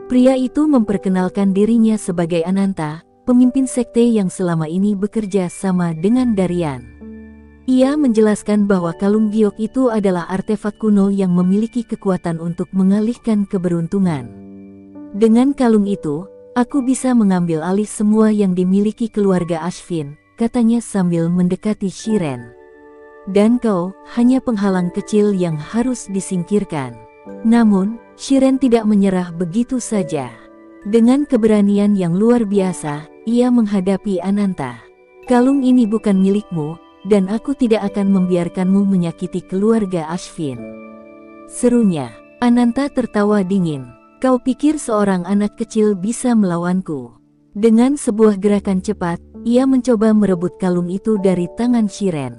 Pria itu memperkenalkan dirinya sebagai Ananta, pemimpin sekte yang selama ini bekerja sama dengan Darian. Ia menjelaskan bahwa kalung giok itu adalah artefak kuno yang memiliki kekuatan untuk mengalihkan keberuntungan. "Dengan kalung itu, aku bisa mengambil alih semua yang dimiliki keluarga Ashvin," katanya sambil mendekati Shiren. "Dan kau hanya penghalang kecil yang harus disingkirkan." Namun, Shiren tidak menyerah begitu saja. Dengan keberanian yang luar biasa, ia menghadapi Ananta. "Kalung ini bukan milikmu, dan aku tidak akan membiarkanmu menyakiti keluarga Ashvin," serunya. Ananta tertawa dingin. "Kau pikir seorang anak kecil bisa melawanku?" Dengan sebuah gerakan cepat, ia mencoba merebut kalung itu dari tangan Shiren.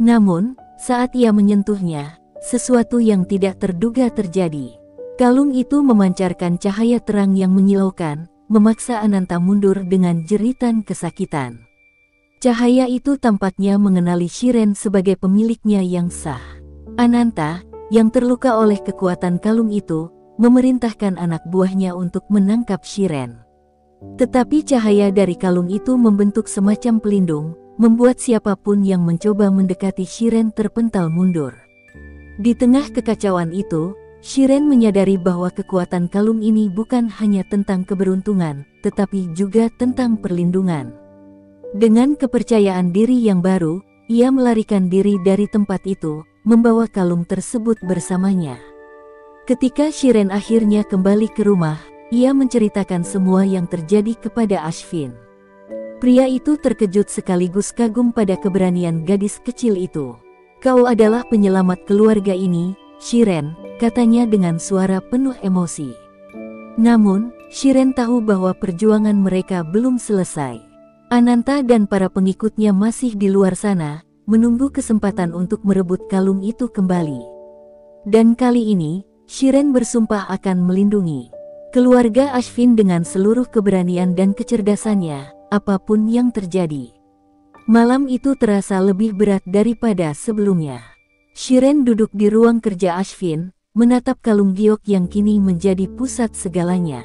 Namun, saat ia menyentuhnya, sesuatu yang tidak terduga terjadi. Kalung itu memancarkan cahaya terang yang menyilaukan, memaksa Ananta mundur dengan jeritan kesakitan. Cahaya itu tampaknya mengenali Shiren sebagai pemiliknya yang sah. Ananta, yang terluka oleh kekuatan kalung itu, memerintahkan anak buahnya untuk menangkap Shiren. Tetapi cahaya dari kalung itu membentuk semacam pelindung, membuat siapapun yang mencoba mendekati Shiren terpental mundur. Di tengah kekacauan itu, Shiren menyadari bahwa kekuatan kalung ini bukan hanya tentang keberuntungan, tetapi juga tentang perlindungan. Dengan kepercayaan diri yang baru, ia melarikan diri dari tempat itu, membawa kalung tersebut bersamanya. Ketika Shiren akhirnya kembali ke rumah, ia menceritakan semua yang terjadi kepada Ashvin. Pria itu terkejut sekaligus kagum pada keberanian gadis kecil itu. "Kau adalah penyelamat keluarga ini, Shiren," katanya dengan suara penuh emosi. Namun, Shiren tahu bahwa perjuangan mereka belum selesai. Ananta dan para pengikutnya masih di luar sana, menunggu kesempatan untuk merebut kalung itu kembali. Dan kali ini, Shiren bersumpah akan melindungi keluarga Ashvin dengan seluruh keberanian dan kecerdasannya, apapun yang terjadi. Malam itu terasa lebih berat daripada sebelumnya. Shiren duduk di ruang kerja Ashvin, menatap kalung giok yang kini menjadi pusat segalanya.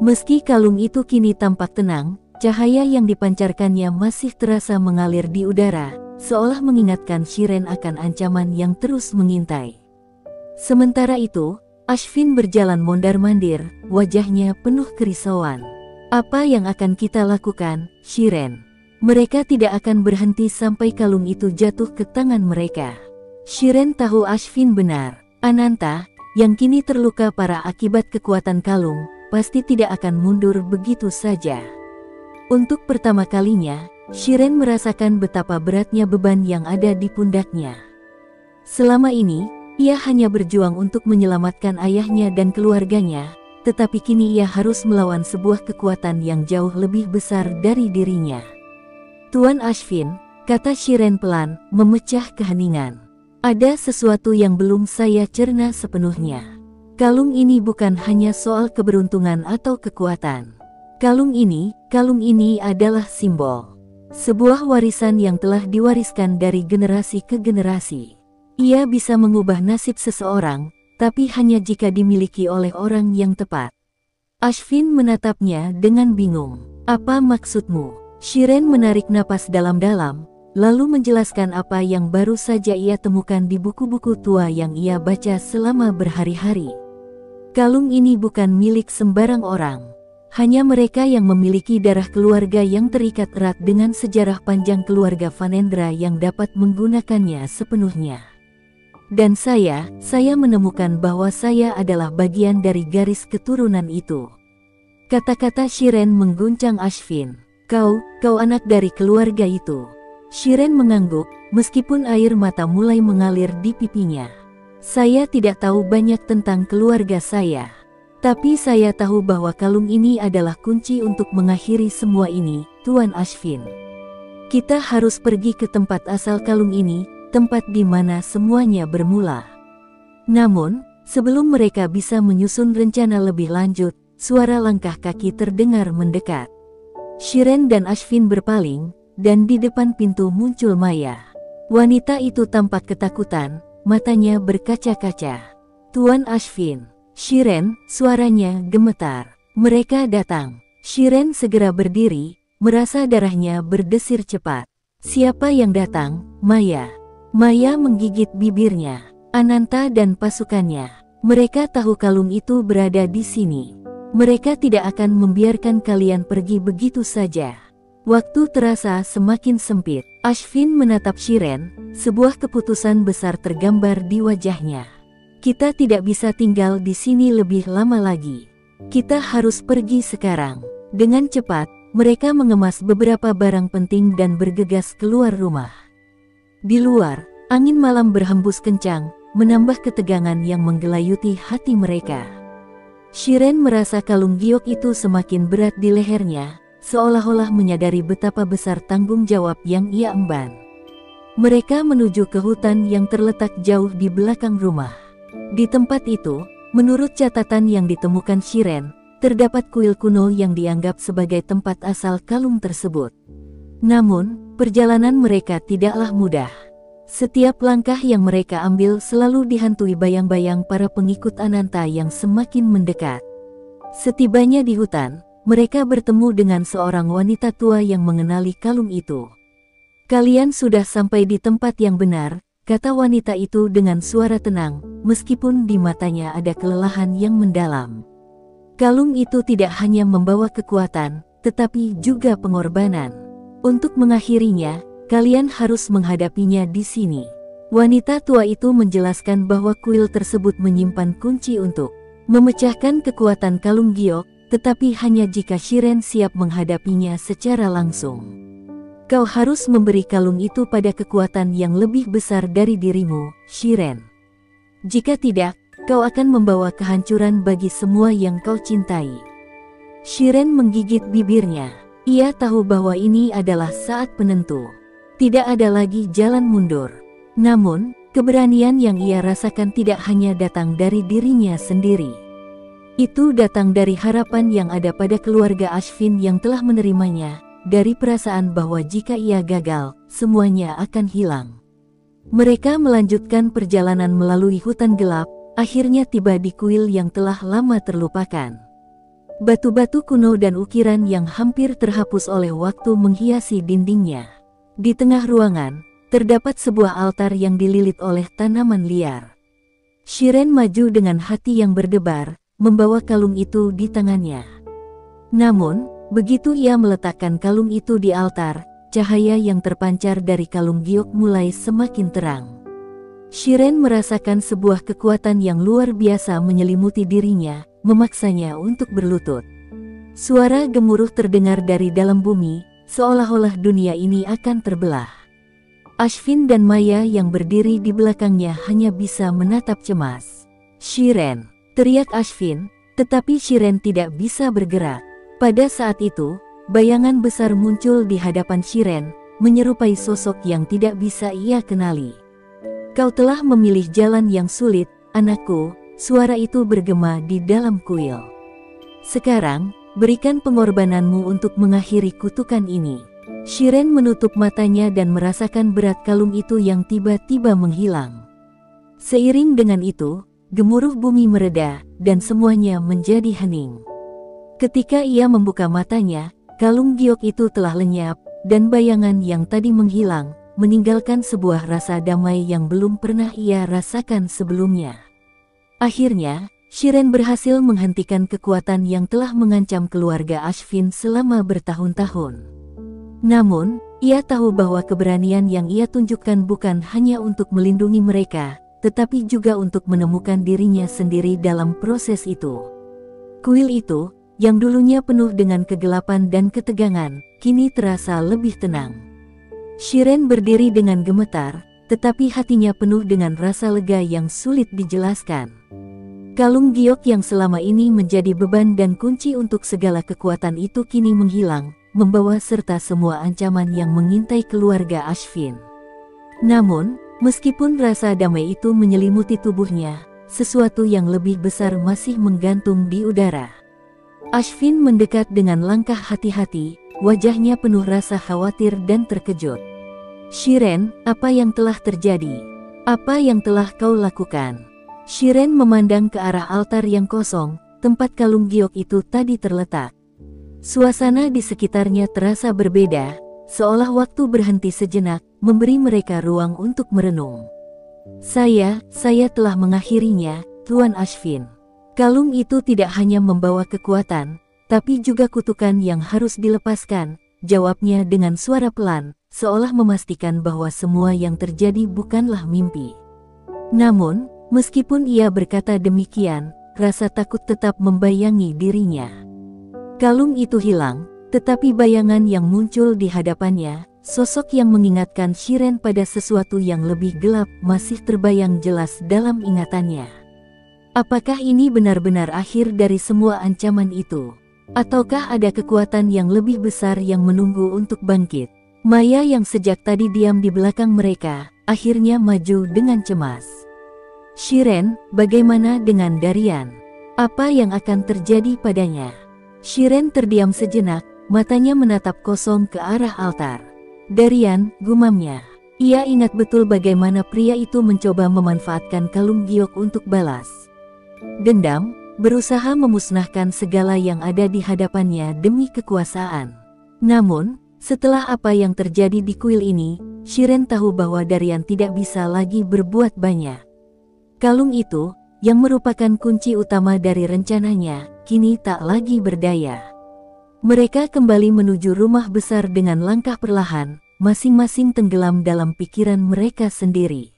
Meski kalung itu kini tampak tenang, cahaya yang dipancarkannya masih terasa mengalir di udara, seolah mengingatkan Shiren akan ancaman yang terus mengintai. Sementara itu, Ashvin berjalan mondar-mandir, wajahnya penuh kerisauan. "Apa yang akan kita lakukan, Shiren? Mereka tidak akan berhenti sampai kalung itu jatuh ke tangan mereka." Shiren tahu Ashvin benar. Ananta, yang kini terluka parah akibat kekuatan kalung, pasti tidak akan mundur begitu saja. Untuk pertama kalinya, Shiren merasakan betapa beratnya beban yang ada di pundaknya. Selama ini, ia hanya berjuang untuk menyelamatkan ayahnya dan keluarganya, tetapi kini ia harus melawan sebuah kekuatan yang jauh lebih besar dari dirinya. Tuan Ashvin, kata Shiren pelan, memecah keheningan. Ada sesuatu yang belum saya cerna sepenuhnya. Kalung ini bukan hanya soal keberuntungan atau kekuatan. Kalung ini adalah simbol. Sebuah warisan yang telah diwariskan dari generasi ke generasi. Ia bisa mengubah nasib seseorang, tapi hanya jika dimiliki oleh orang yang tepat. Ashvin menatapnya dengan bingung. Apa maksudmu? Shiren menarik napas dalam-dalam, lalu menjelaskan apa yang baru saja ia temukan di buku-buku tua yang ia baca selama berhari-hari. Kalung ini bukan milik sembarang orang. Hanya mereka yang memiliki darah keluarga yang terikat erat dengan sejarah panjang keluarga Vanendra yang dapat menggunakannya sepenuhnya. Dan saya menemukan bahwa saya adalah bagian dari garis keturunan itu. Kata-kata Shiren mengguncang Ashvin. Kau anak dari keluarga itu. Shiren mengangguk, meskipun air mata mulai mengalir di pipinya. Saya tidak tahu banyak tentang keluarga saya. Tapi saya tahu bahwa kalung ini adalah kunci untuk mengakhiri semua ini, Tuan Ashvin. Kita harus pergi ke tempat asal kalung ini, tempat di mana semuanya bermula. Namun, sebelum mereka bisa menyusun rencana lebih lanjut, suara langkah kaki terdengar mendekat. Shiren dan Ashvin berpaling, dan di depan pintu muncul Maya. Wanita itu tampak ketakutan, matanya berkaca-kaca. Tuan Ashvin. Shiren, suaranya gemetar. Mereka datang. Shiren segera berdiri, merasa darahnya berdesir cepat. Siapa yang datang? Maya. Maya menggigit bibirnya. Ananta dan pasukannya. Mereka tahu kalung itu berada di sini. Mereka tidak akan membiarkan kalian pergi begitu saja. Waktu terasa semakin sempit. Ashvin menatap Shiren, sebuah keputusan besar tergambar di wajahnya. Kita tidak bisa tinggal di sini lebih lama lagi. Kita harus pergi sekarang. Dengan cepat, mereka mengemas beberapa barang penting dan bergegas keluar rumah. Di luar, angin malam berhembus kencang, menambah ketegangan yang menggelayuti hati mereka. Shiren merasa kalung giok itu semakin berat di lehernya, seolah-olah menyadari betapa besar tanggung jawab yang ia emban. Mereka menuju ke hutan yang terletak jauh di belakang rumah. Di tempat itu, menurut catatan yang ditemukan Shiren, terdapat kuil kuno yang dianggap sebagai tempat asal kalung tersebut. Namun, perjalanan mereka tidaklah mudah. Setiap langkah yang mereka ambil selalu dihantui bayang-bayang para pengikut Ananta yang semakin mendekat. Setibanya di hutan, mereka bertemu dengan seorang wanita tua yang mengenali kalung itu. Kalian sudah sampai di tempat yang benar, kata wanita itu dengan suara tenang, meskipun di matanya ada kelelahan yang mendalam. Kalung itu tidak hanya membawa kekuatan, tetapi juga pengorbanan. Untuk mengakhirinya, kalian harus menghadapinya di sini. Wanita tua itu menjelaskan bahwa kuil tersebut menyimpan kunci untuk memecahkan kekuatan kalung giok, tetapi hanya jika Shiren siap menghadapinya secara langsung. Kau harus memberi kalung itu pada kekuatan yang lebih besar dari dirimu, Shiren. Jika tidak, kau akan membawa kehancuran bagi semua yang kau cintai. Shiren menggigit bibirnya. Ia tahu bahwa ini adalah saat penentu. Tidak ada lagi jalan mundur. Namun, keberanian yang ia rasakan tidak hanya datang dari dirinya sendiri. Itu datang dari harapan yang ada pada keluarga Ashvin yang telah menerimanya, dari perasaan bahwa jika ia gagal, semuanya akan hilang. Mereka melanjutkan perjalanan melalui hutan gelap, akhirnya tiba di kuil yang telah lama terlupakan. Batu-batu kuno dan ukiran yang hampir terhapus oleh waktu menghiasi dindingnya. Di tengah ruangan, terdapat sebuah altar yang dililit oleh tanaman liar. Shiren maju dengan hati yang berdebar, membawa kalung itu di tangannya. Namun, begitu ia meletakkan kalung itu di altar, cahaya yang terpancar dari kalung giok mulai semakin terang. Shiren merasakan sebuah kekuatan yang luar biasa menyelimuti dirinya, memaksanya untuk berlutut. Suara gemuruh terdengar dari dalam bumi, seolah-olah dunia ini akan terbelah. Ashvin dan Maya yang berdiri di belakangnya hanya bisa menatap cemas. Shiren, teriak Ashvin, Tetapi Shiren tidak bisa bergerak. Pada saat itu, bayangan besar muncul di hadapan Shiren, menyerupai sosok yang tidak bisa ia kenali. "Kau telah memilih jalan yang sulit, anakku," suara itu bergema di dalam kuil. "Sekarang, berikan pengorbananmu untuk mengakhiri kutukan ini." Shiren menutup matanya dan merasakan berat kalung itu yang tiba-tiba menghilang. Seiring dengan itu, gemuruh bumi mereda, dan semuanya menjadi hening. Ketika ia membuka matanya, kalung giok itu telah lenyap, dan bayangan yang tadi menghilang, meninggalkan sebuah rasa damai yang belum pernah ia rasakan sebelumnya. Akhirnya, Shiren berhasil menghentikan kekuatan yang telah mengancam keluarga Ashvin selama bertahun-tahun. Namun, ia tahu bahwa keberanian yang ia tunjukkan bukan hanya untuk melindungi mereka, tetapi juga untuk menemukan dirinya sendiri dalam proses itu. Kuil itu, yang dulunya penuh dengan kegelapan dan ketegangan, kini terasa lebih tenang. Shiren berdiri dengan gemetar, tetapi hatinya penuh dengan rasa lega yang sulit dijelaskan. Kalung giok yang selama ini menjadi beban dan kunci untuk segala kekuatan itu kini menghilang, membawa serta semua ancaman yang mengintai keluarga Ashvin. Namun, meskipun rasa damai itu menyelimuti tubuhnya, sesuatu yang lebih besar masih menggantung di udara. Ashvin mendekat dengan langkah hati-hati, wajahnya penuh rasa khawatir dan terkejut. "Shiren, apa yang telah terjadi? Apa yang telah kau lakukan?" Shiren memandang ke arah altar yang kosong, tempat kalung giok itu tadi terletak. Suasana di sekitarnya terasa berbeda, seolah waktu berhenti sejenak, memberi mereka ruang untuk merenung. Saya telah mengakhirinya, Tuan Ashvin." Kalung itu tidak hanya membawa kekuatan, tapi juga kutukan yang harus dilepaskan, jawabnya dengan suara pelan, seolah memastikan bahwa semua yang terjadi bukanlah mimpi. Namun, meskipun ia berkata demikian, rasa takut tetap membayangi dirinya. Kalung itu hilang, tetapi bayangan yang muncul di hadapannya, sosok yang mengingatkan Shiren pada sesuatu yang lebih gelap, masih terbayang jelas dalam ingatannya. Apakah ini benar-benar akhir dari semua ancaman itu? Ataukah ada kekuatan yang lebih besar yang menunggu untuk bangkit? Maya yang sejak tadi diam di belakang mereka, akhirnya maju dengan cemas. "Shiren, bagaimana dengan Darian? Apa yang akan terjadi padanya?" Shiren terdiam sejenak, matanya menatap kosong ke arah altar. "Darian," gumamnya. Ia ingat betul bagaimana pria itu mencoba memanfaatkan kalung giok untuk balas dendam, berusaha memusnahkan segala yang ada di hadapannya demi kekuasaan. Namun, setelah apa yang terjadi di kuil ini, Shiren tahu bahwa Darian tidak bisa lagi berbuat banyak. Kalung itu, yang merupakan kunci utama dari rencananya, kini tak lagi berdaya. Mereka kembali menuju rumah besar dengan langkah perlahan, masing-masing tenggelam dalam pikiran mereka sendiri.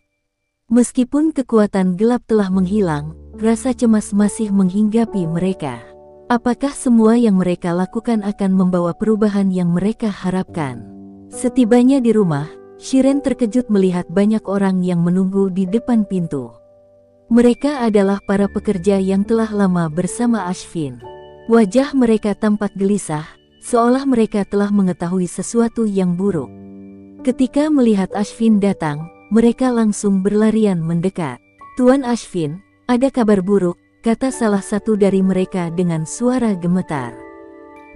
Meskipun kekuatan gelap telah menghilang, rasa cemas masih menghinggapi mereka. Apakah semua yang mereka lakukan akan membawa perubahan yang mereka harapkan? Setibanya di rumah, Shiren terkejut melihat banyak orang yang menunggu di depan pintu. Mereka adalah para pekerja yang telah lama bersama Ashvin. Wajah mereka tampak gelisah, seolah mereka telah mengetahui sesuatu yang buruk. Ketika melihat Ashvin datang, mereka langsung berlarian mendekat. "Tuan Ashvin, ada kabar buruk," kata salah satu dari mereka dengan suara gemetar.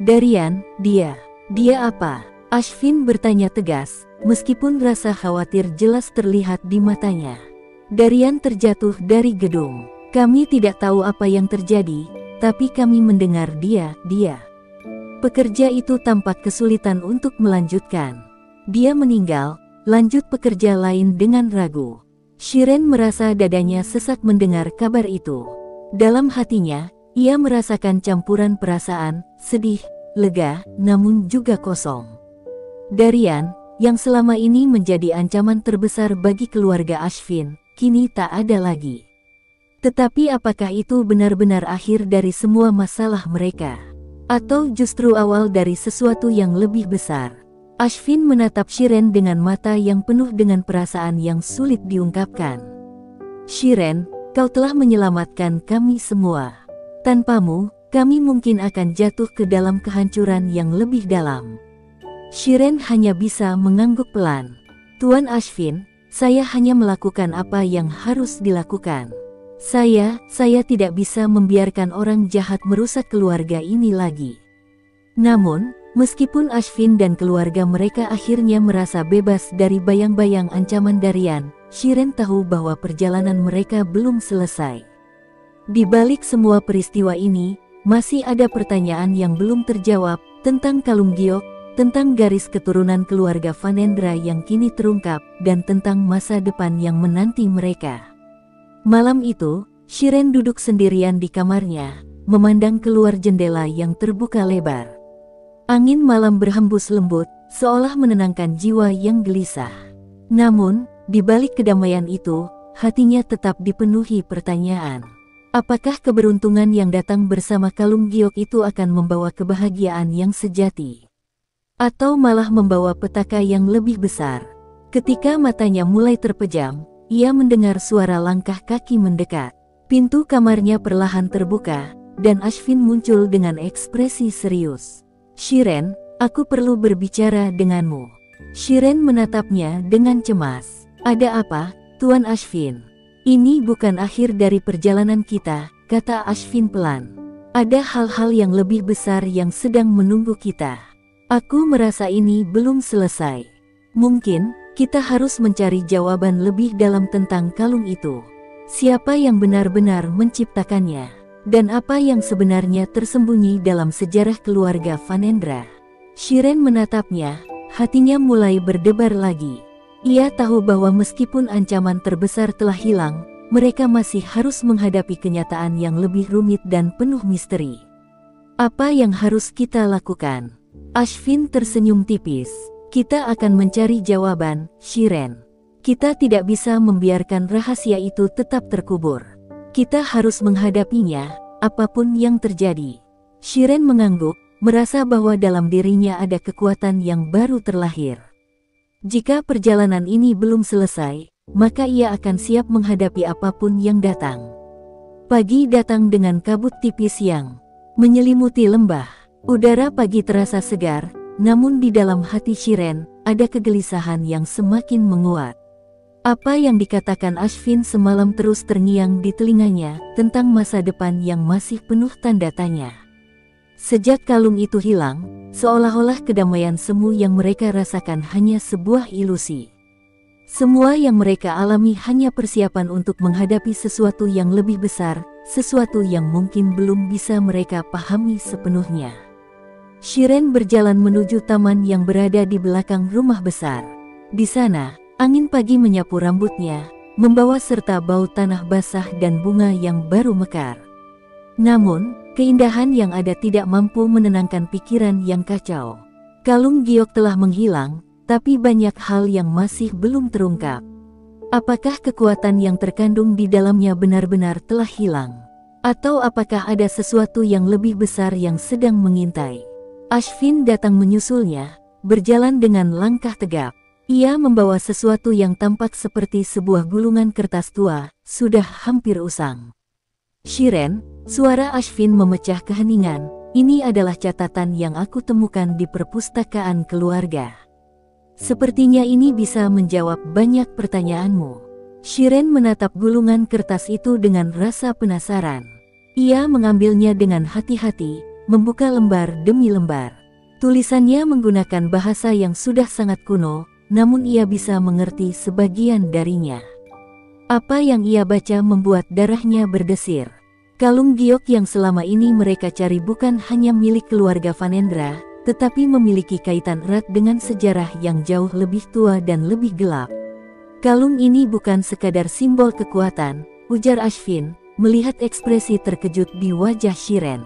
"Darian, dia apa?" Ashvin bertanya tegas, meskipun rasa khawatir jelas terlihat di matanya. "Darian terjatuh dari gedung. Kami tidak tahu apa yang terjadi, tapi kami mendengar dia." Pekerja itu tampak kesulitan untuk melanjutkan. "Dia meninggal," lanjut pekerja lain dengan ragu. Shiren merasa dadanya sesak mendengar kabar itu. Dalam hatinya, ia merasakan campuran perasaan, sedih, lega, namun juga kosong. Darian, yang selama ini menjadi ancaman terbesar bagi keluarga Ashvin, kini tak ada lagi. Tetapi apakah itu benar-benar akhir dari semua masalah mereka? Atau justru awal dari sesuatu yang lebih besar? Ashvin menatap Shiren dengan mata yang penuh dengan perasaan yang sulit diungkapkan. "Shiren, kau telah menyelamatkan kami semua. Tanpamu, kami mungkin akan jatuh ke dalam kehancuran yang lebih dalam. Shiren hanya bisa mengangguk pelan. Tuan Ashvin, saya hanya melakukan apa yang harus dilakukan. Saya tidak bisa membiarkan orang jahat merusak keluarga ini lagi. Namun, meskipun Ashvin dan keluarga mereka akhirnya merasa bebas dari bayang-bayang ancaman Darian, Shiren tahu bahwa perjalanan mereka belum selesai. Di balik semua peristiwa ini, masih ada pertanyaan yang belum terjawab tentang Kalung Giok, tentang garis keturunan keluarga Vanendra yang kini terungkap, dan tentang masa depan yang menanti mereka. Malam itu, Shiren duduk sendirian di kamarnya, memandang keluar jendela yang terbuka lebar. Angin malam berhembus lembut, seolah menenangkan jiwa yang gelisah. Namun, di balik kedamaian itu, hatinya tetap dipenuhi pertanyaan. Apakah keberuntungan yang datang bersama Kalung Giok itu akan membawa kebahagiaan yang sejati? Atau malah membawa petaka yang lebih besar? Ketika matanya mulai terpejam, ia mendengar suara langkah kaki mendekat. Pintu kamarnya perlahan terbuka, dan Ashvin muncul dengan ekspresi serius. Shiren, aku perlu berbicara denganmu. Shiren menatapnya dengan cemas. Ada apa, Tuan Ashvin? Ini bukan akhir dari perjalanan kita, kata Ashvin pelan. Ada hal-hal yang lebih besar yang sedang menunggu kita. Aku merasa ini belum selesai. Mungkin, kita harus mencari jawaban lebih dalam tentang kalung itu. Siapa yang benar-benar menciptakannya? Dan apa yang sebenarnya tersembunyi dalam sejarah keluarga Vanendra? Shiren menatapnya, hatinya mulai berdebar lagi. Ia tahu bahwa meskipun ancaman terbesar telah hilang, mereka masih harus menghadapi kenyataan yang lebih rumit dan penuh misteri. Apa yang harus kita lakukan? Ashvin tersenyum tipis. Kita akan mencari jawaban, Shiren. Kita tidak bisa membiarkan rahasia itu tetap terkubur. Kita harus menghadapinya, apapun yang terjadi. Shiren mengangguk, merasa bahwa dalam dirinya ada kekuatan yang baru terlahir. Jika perjalanan ini belum selesai, maka ia akan siap menghadapi apapun yang datang. Pagi datang dengan kabut tipis yang menyelimuti lembah. Udara pagi terasa segar, namun di dalam hati Shiren, ada kegelisahan yang semakin menguat. Apa yang dikatakan Ashvin semalam terus terngiang di telinganya, tentang masa depan yang masih penuh tanda tanya. Sejak kalung itu hilang, seolah-olah kedamaian semu yang mereka rasakan hanya sebuah ilusi. Semua yang mereka alami hanya persiapan untuk menghadapi sesuatu yang lebih besar, sesuatu yang mungkin belum bisa mereka pahami sepenuhnya. Shiren berjalan menuju taman yang berada di belakang rumah besar. Di sana, angin pagi menyapu rambutnya, membawa serta bau tanah basah dan bunga yang baru mekar. Namun, keindahan yang ada tidak mampu menenangkan pikiran yang kacau. Kalung Giok telah menghilang, tapi banyak hal yang masih belum terungkap. Apakah kekuatan yang terkandung di dalamnya benar-benar telah hilang? Atau apakah ada sesuatu yang lebih besar yang sedang mengintai? Ashvin datang menyusulnya, berjalan dengan langkah tegap. Ia membawa sesuatu yang tampak seperti sebuah gulungan kertas tua, sudah hampir usang. Shiren, suara Ashvin memecah keheningan, ini adalah catatan yang aku temukan di perpustakaan keluarga. Sepertinya ini bisa menjawab banyak pertanyaanmu. Shiren menatap gulungan kertas itu dengan rasa penasaran. Ia mengambilnya dengan hati-hati, membuka lembar demi lembar. Tulisannya menggunakan bahasa yang sudah sangat kuno, namun ia bisa mengerti sebagian darinya. Apa yang ia baca membuat darahnya berdesir. Kalung Giok yang selama ini mereka cari bukan hanya milik keluarga Vanendra, tetapi memiliki kaitan erat dengan sejarah yang jauh lebih tua dan lebih gelap. Kalung ini bukan sekadar simbol kekuatan, ujar Ashvin, melihat ekspresi terkejut di wajah Shiren.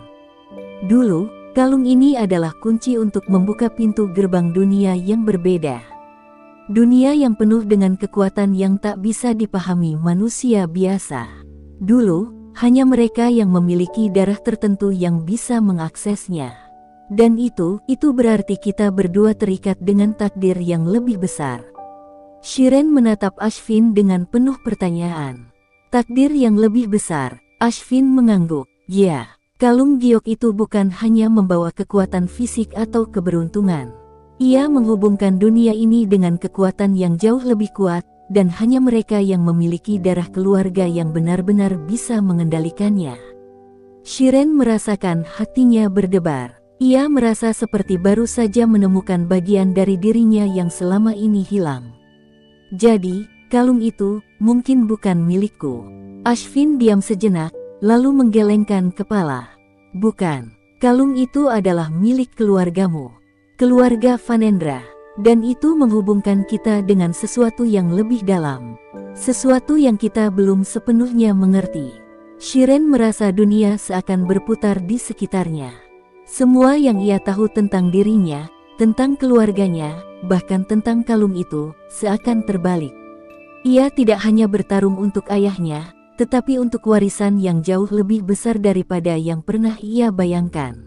Dulu, kalung ini adalah kunci untuk membuka pintu gerbang dunia yang berbeda. Dunia yang penuh dengan kekuatan yang tak bisa dipahami manusia biasa. Dulu, hanya mereka yang memiliki darah tertentu yang bisa mengaksesnya. Dan itu berarti kita berdua terikat dengan takdir yang lebih besar. Shiren menatap Ashvin dengan penuh pertanyaan. Takdir yang lebih besar, Ashvin mengangguk. Ya, Kalung giok itu bukan hanya membawa kekuatan fisik atau keberuntungan. Ia menghubungkan dunia ini dengan kekuatan yang jauh lebih kuat, dan hanya mereka yang memiliki darah keluarga yang benar-benar bisa mengendalikannya. Shiren merasakan hatinya berdebar. Ia merasa seperti baru saja menemukan bagian dari dirinya yang selama ini hilang. Jadi, kalung itu mungkin bukan milikku. Ashvin diam sejenak, lalu menggelengkan kepala. Bukan, kalung itu adalah milik keluargamu. Keluarga Vanendra. Dan itu menghubungkan kita dengan sesuatu yang lebih dalam. Sesuatu yang kita belum sepenuhnya mengerti. Shiren merasa dunia seakan berputar di sekitarnya. Semua yang ia tahu tentang dirinya, tentang keluarganya, bahkan tentang kalung itu, seakan terbalik. Ia tidak hanya bertarung untuk ayahnya, tetapi untuk warisan yang jauh lebih besar daripada yang pernah ia bayangkan.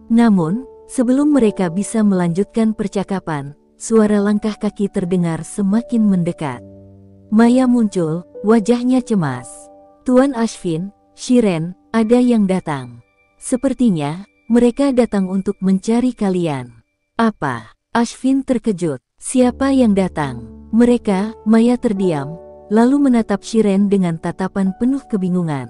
Namun, sebelum mereka bisa melanjutkan percakapan, suara langkah kaki terdengar semakin mendekat. Maya muncul, wajahnya cemas. Tuan Ashvin, Shiren, ada yang datang. Sepertinya, mereka datang untuk mencari kalian. Apa? Ashvin terkejut. Siapa yang datang? Mereka, Maya terdiam, lalu menatap Shiren dengan tatapan penuh kebingungan.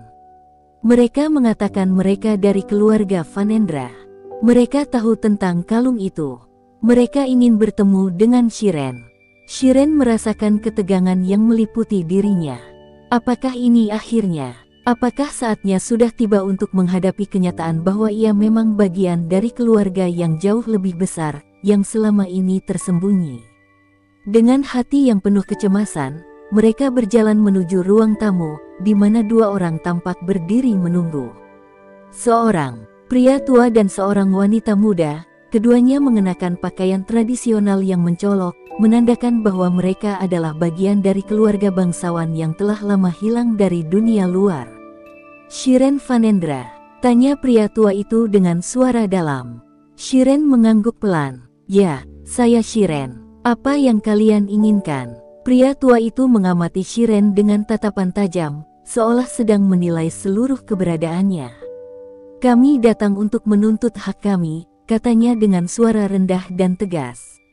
Mereka mengatakan mereka dari keluarga Vanendra. Mereka tahu tentang kalung itu. Mereka ingin bertemu dengan Shiren. Shiren merasakan ketegangan yang meliputi dirinya. Apakah ini akhirnya? Apakah saatnya sudah tiba untuk menghadapi kenyataan bahwa ia memang bagian dari keluarga yang jauh lebih besar, yang selama ini tersembunyi? Dengan hati yang penuh kecemasan, mereka berjalan menuju ruang tamu, di mana dua orang tampak berdiri menunggu. Seorang pria tua dan seorang wanita muda, keduanya mengenakan pakaian tradisional yang mencolok, menandakan bahwa mereka adalah bagian dari keluarga bangsawan yang telah lama hilang dari dunia luar. Shiren Vanendra, tanya pria tua itu dengan suara dalam. Shiren mengangguk pelan. Ya, saya Shiren. Apa yang kalian inginkan? Pria tua itu mengamati Shiren dengan tatapan tajam, seolah sedang menilai seluruh keberadaannya. Kami datang untuk menuntut hak kami, katanya dengan suara rendah dan tegas.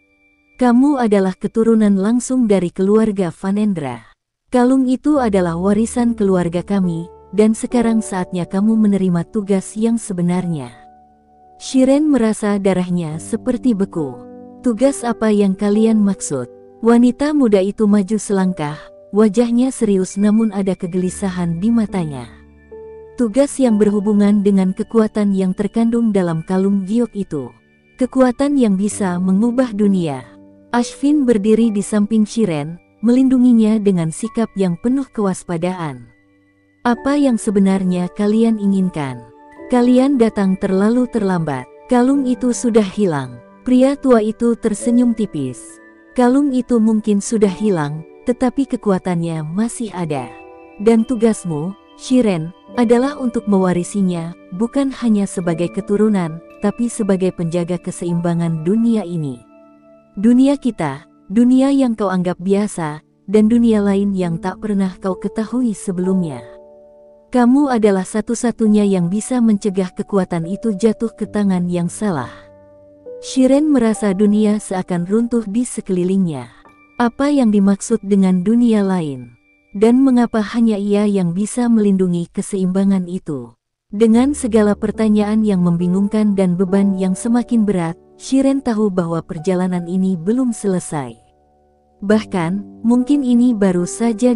Kamu adalah keturunan langsung dari keluarga Vanendra. Kalung itu adalah warisan keluarga kami, dan sekarang saatnya kamu menerima tugas yang sebenarnya. Shiren merasa darahnya seperti beku. Tugas apa yang kalian maksud? Wanita muda itu maju selangkah, wajahnya serius namun ada kegelisahan di matanya. Tugas yang berhubungan dengan kekuatan yang terkandung dalam kalung giok itu. Kekuatan yang bisa mengubah dunia. Ashvin berdiri di samping Shiren, melindunginya dengan sikap yang penuh kewaspadaan. Apa yang sebenarnya kalian inginkan? Kalian datang terlalu terlambat. Kalung itu sudah hilang. Pria tua itu tersenyum tipis. Kalung itu mungkin sudah hilang, tetapi kekuatannya masih ada. Dan tugasmu, Shiren, adalah untuk mewarisinya, bukan hanya sebagai keturunan, tapi sebagai penjaga keseimbangan dunia ini. Dunia kita, dunia yang kau anggap biasa, dan dunia lain yang tak pernah kau ketahui sebelumnya. Kamu adalah satu-satunya yang bisa mencegah kekuatan itu jatuh ke tangan yang salah. Shiren merasa dunia seakan runtuh di sekelilingnya. Apa yang dimaksud dengan dunia lain? Dan mengapa hanya ia yang bisa melindungi keseimbangan itu? Dengan segala pertanyaan yang membingungkan dan beban yang semakin berat, Shiren tahu bahwa perjalanan ini belum selesai. Bahkan, mungkin ini baru saja